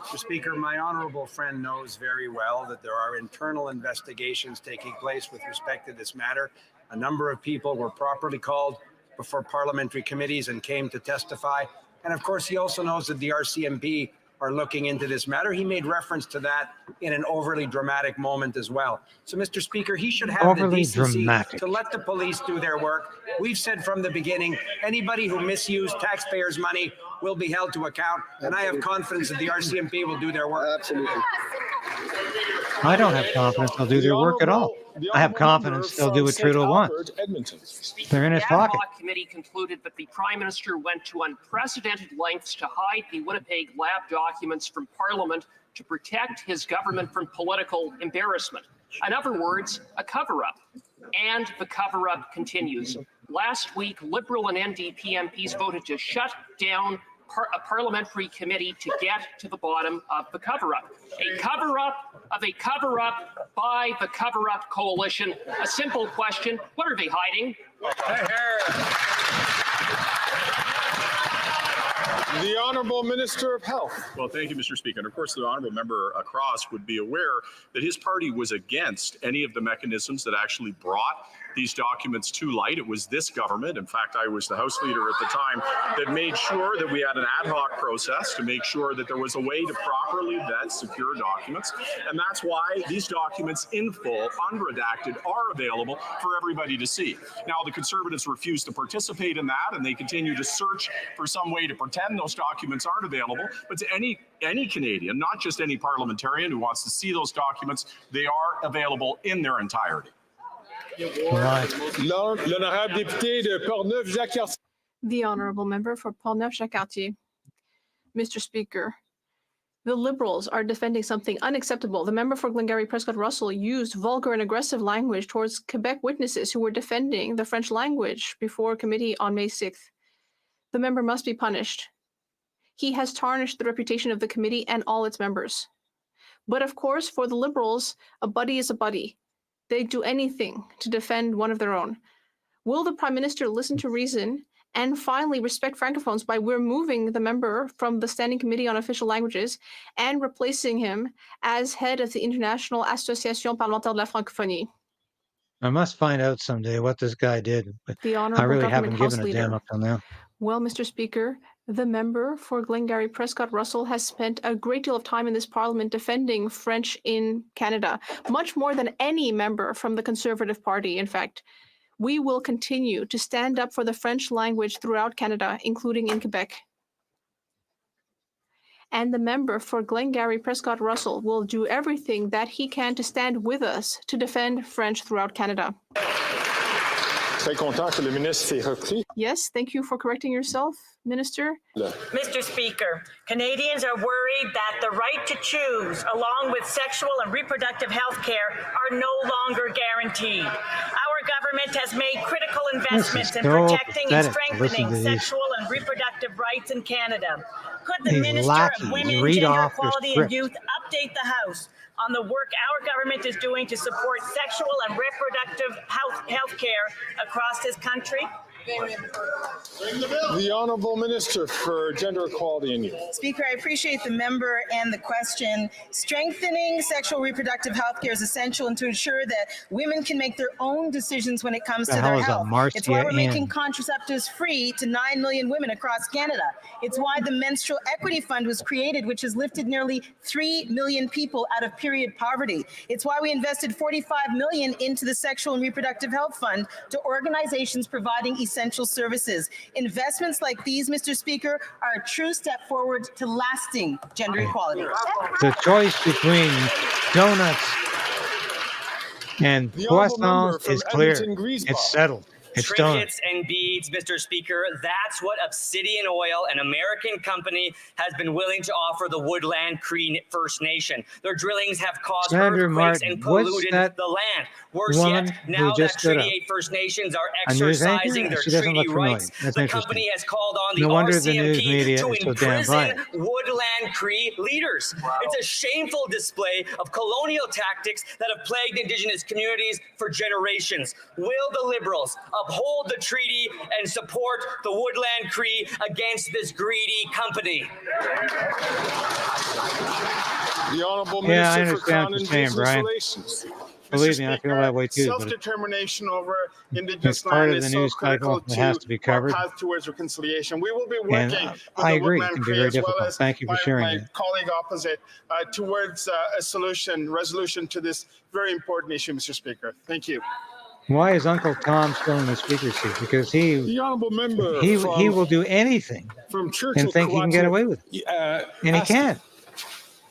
[SPEAKER 7] Mr. Speaker, my honourable friend knows very well that there are internal investigations taking place with respect to this matter. A number of people were properly called before parliamentary committees and came to testify. And of course, he also knows that the RCMP are looking into this matter. He made reference to that in an overly dramatic moment as well. So, Mr. Speaker, he should have the decency to let the police do their work. We've said from the beginning, anybody who misused taxpayers' money will be held to account, and I have confidence that the RCMP will do their work. Absolutely.
[SPEAKER 1] I don't have confidence they'll do their work at all. I have confidence they'll do what Trudeau wants. They're in his pocket.
[SPEAKER 12] The ad hoc committee concluded that the Prime Minister went to unprecedented lengths to hide the Winnipeg lab documents from Parliament to protect his government from political embarrassment. In other words, a cover-up. And the cover-up continues. Last week, Liberal and NDP MPs voted to shut down a parliamentary committee to get to the bottom of the cover-up. A cover-up of a cover-up by the cover-up coalition. A simple question, what are they hiding?
[SPEAKER 6] The Honourable Minister of Health.
[SPEAKER 19] Well, thank you, Mr. Speaker. And of course, the Honourable Member across would be aware that his party was against any of the mechanisms that actually brought these documents to light. It was this government, in fact, I was the House Leader at the time, that made sure that we had an ad hoc process to make sure that there was a way to properly vet secure documents. And that's why these documents in full, unredacted, are available for everybody to see. Now, the Conservatives refuse to participate in that, and they continue to search for some way to pretend those documents aren't available. But to any Canadian, not just any parliamentarian who wants to see those documents, they are available in their entirety.
[SPEAKER 6] L'honorable député de Portneuf-Jacques-Cartier.
[SPEAKER 23] The honourable member for Portneuf-Jacques-Cartier. Mr. Speaker, the Liberals are defending something unacceptable. The member for Glengarry Prescott Russell used vulgar and aggressive language towards Quebec witnesses who were defending the French language before committee on May 6th. The member must be punished. He has tarnished the reputation of the committee and all its members. But of course, for the Liberals, a buddy is a buddy. They'd do anything to defend one of their own. Will the Prime Minister listen to reason and finally respect Francophones by removing the member from the Standing Committee on Official Languages and replacing him as head of the International Association Parlementaire de la Francophonie?
[SPEAKER 1] I must find out someday what this guy did, but I really haven't given a damn up till now.
[SPEAKER 23] Well, Mr. Speaker, the member for Glengarry Prescott Russell has spent a great deal of time in this Parliament defending French in Canada, much more than any member from the Conservative Party, in fact. We will continue to stand up for the French language throughout Canada, including in Quebec. And the member for Glengarry Prescott Russell will do everything that he can to stand with us to defend French throughout Canada.
[SPEAKER 6] Très content que le ministre s'est repris.
[SPEAKER 23] Yes, thank you for correcting yourself, Minister.
[SPEAKER 14] Mr. Speaker, Canadians are worried that the right to choose, along with sexual and reproductive health care, are no longer guaranteed. Our government has made critical investments in protecting and strengthening sexual and reproductive rights in Canada. Could the Minister of Women, Gender Equality and Youth update the House on the work our government is doing to support sexual and reproductive health care across this country?
[SPEAKER 6] The Honourable Minister for Gender Equality and Youth.
[SPEAKER 3] Speaker, I appreciate the member and the question. Strengthening sexual reproductive health care is essential and to ensure that women can make their own decisions when it comes to their health. It's why we're making contraceptives free to 9 million women across Canada. It's why the Menstrual Equity Fund was created, which has lifted nearly 3 million people out of period poverty. It's why we invested $45 million into the Sexual and Reproductive Health Fund to organizations providing essential services. Investments like these, Mr. Speaker, are a true step forward to lasting gender equality.
[SPEAKER 1] The choice between donuts and croissants is clear. It's settled.
[SPEAKER 9] trinkets and beads, Mr. Speaker. That's what Obsidian Oil, an American company, has been willing to offer the Woodland Cree First Nation. Their drillings have caused earthquakes and polluted the land. Worse yet, now that Treaty 8 First Nations are exercising their treaty rights, the company has called on the RCMP to imprison Woodland Cree leaders. It's a shameful display of colonial tactics that have plagued Indigenous communities for generations. Will the Liberals uphold the treaty and support the Woodland Cree against this greedy company?
[SPEAKER 6] The Honourable Minister for Crown and Business Relations.
[SPEAKER 1] Believe me, I feel that way too.
[SPEAKER 6] Self-determination over Indigenous
[SPEAKER 1] part
[SPEAKER 6] land
[SPEAKER 1] of the
[SPEAKER 6] is
[SPEAKER 1] news
[SPEAKER 6] so critical
[SPEAKER 1] cycle that has to be covered.
[SPEAKER 6] our path towards reconciliation. We will be working with
[SPEAKER 1] I
[SPEAKER 6] the
[SPEAKER 1] agree.
[SPEAKER 6] Woodland
[SPEAKER 1] It can be
[SPEAKER 6] Cree
[SPEAKER 1] very
[SPEAKER 6] as well
[SPEAKER 1] difficult.
[SPEAKER 6] as
[SPEAKER 1] Thank you for sharing
[SPEAKER 6] my
[SPEAKER 1] that.
[SPEAKER 6] colleague opposite towards a resolution to this very important issue, Mr. Speaker. Thank you.
[SPEAKER 1] Why is Uncle Tom still in the speaker's seat? Because
[SPEAKER 6] the honourable member
[SPEAKER 1] he will do anything and think he can get away with it, and he can't.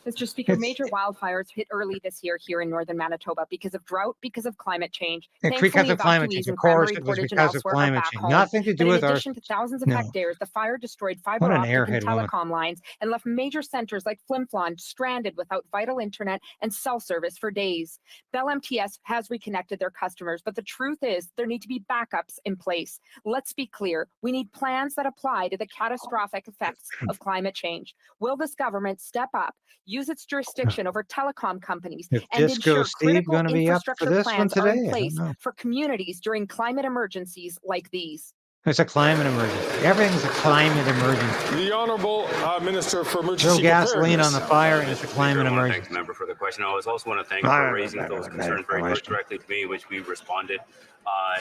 [SPEAKER 15] Mr. Speaker, major wildfires hit early this year here in northern Manitoba because of drought, because of climate change.
[SPEAKER 1] Because of climate change, of course, it was because of climate change. Nothing to do with our.
[SPEAKER 15] In addition to thousands of hectares, the fire destroyed fiber optic and telecom lines and left major centers like Flin Flon stranded without vital internet and cell service for days. Bell MTS has reconnected their customers, but the truth is there need to be backups in place. Let's be clear. We need plans that apply to the catastrophic effects of climate change. Will this government step up, use its jurisdiction over telecom companies, and ensure critical infrastructure plans are in place for communities during climate emergencies like these?
[SPEAKER 1] It's a climate emergency. Everything's a climate emergency.
[SPEAKER 6] The Honourable Minister for Emergency
[SPEAKER 1] Throw gasoline on the fire, and it's a climate emergency.
[SPEAKER 16] Thank the member for the question. I also want to thank you for raising those concerns very much directly to me, which we responded.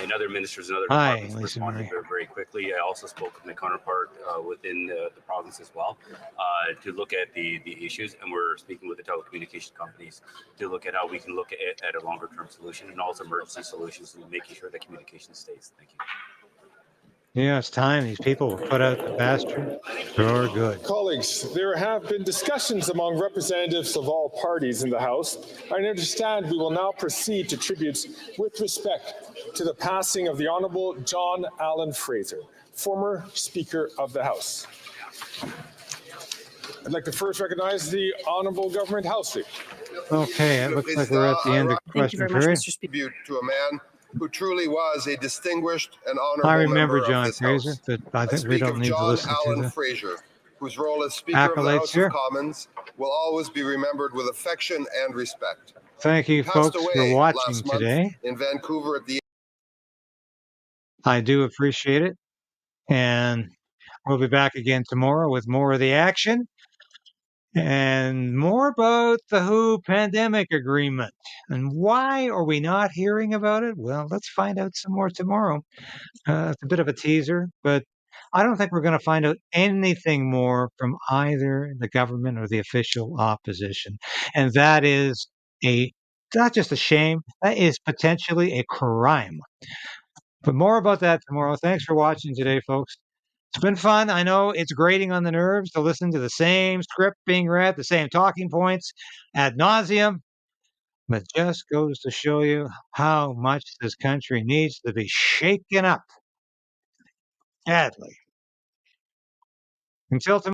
[SPEAKER 16] And other ministers and other departments responded very quickly. I also spoke with my counterpart within the province as well to look at the issues, and we're speaking with the telecommunication companies to look at how we can look at a longer term solution and also emergency solutions and making sure that communication stays. Thank you.
[SPEAKER 1] Yeah, it's time these people were put out the pasture. Sure, good.
[SPEAKER 6] Colleagues, there have been discussions among representatives of all parties in the House. I understand we will now proceed to tributes with respect to the passing of the Honourable John Allen Fraser, former Speaker of the House. I'd like to first recognize the Honourable Government House Leader.
[SPEAKER 1] Okay, it looks like we're at the end of the question period.
[SPEAKER 18] Tribute to a man who truly was a distinguished and honorable
[SPEAKER 1] I remember
[SPEAKER 18] member
[SPEAKER 1] John
[SPEAKER 18] of this
[SPEAKER 1] Fraser,
[SPEAKER 18] House.
[SPEAKER 1] but I think we don't need to listen
[SPEAKER 18] John
[SPEAKER 1] to
[SPEAKER 18] Allen
[SPEAKER 1] that.
[SPEAKER 18] Fraser, whose role as Speaker of the House of Commons will always be remembered with affection and respect.
[SPEAKER 1] Thank you, folks, for watching today.
[SPEAKER 18] In Vancouver at the
[SPEAKER 1] I do appreciate it. And we'll be back again tomorrow with more of the action and more about the WHO pandemic agreement. And why are we not hearing about it? Well, let's find out some more tomorrow. It's a bit of a teaser, but I don't think we're going to find out anything more from either the government or the official opposition. And that is not just a shame, that is potentially a crime. But more about that tomorrow. Thanks for watching today, folks. It's been fun. I know it's grating on the nerves to listen to the same script being read, the same talking points ad nauseum, but just goes to show you how much this country needs to be shaken up badly. Until tomorrow.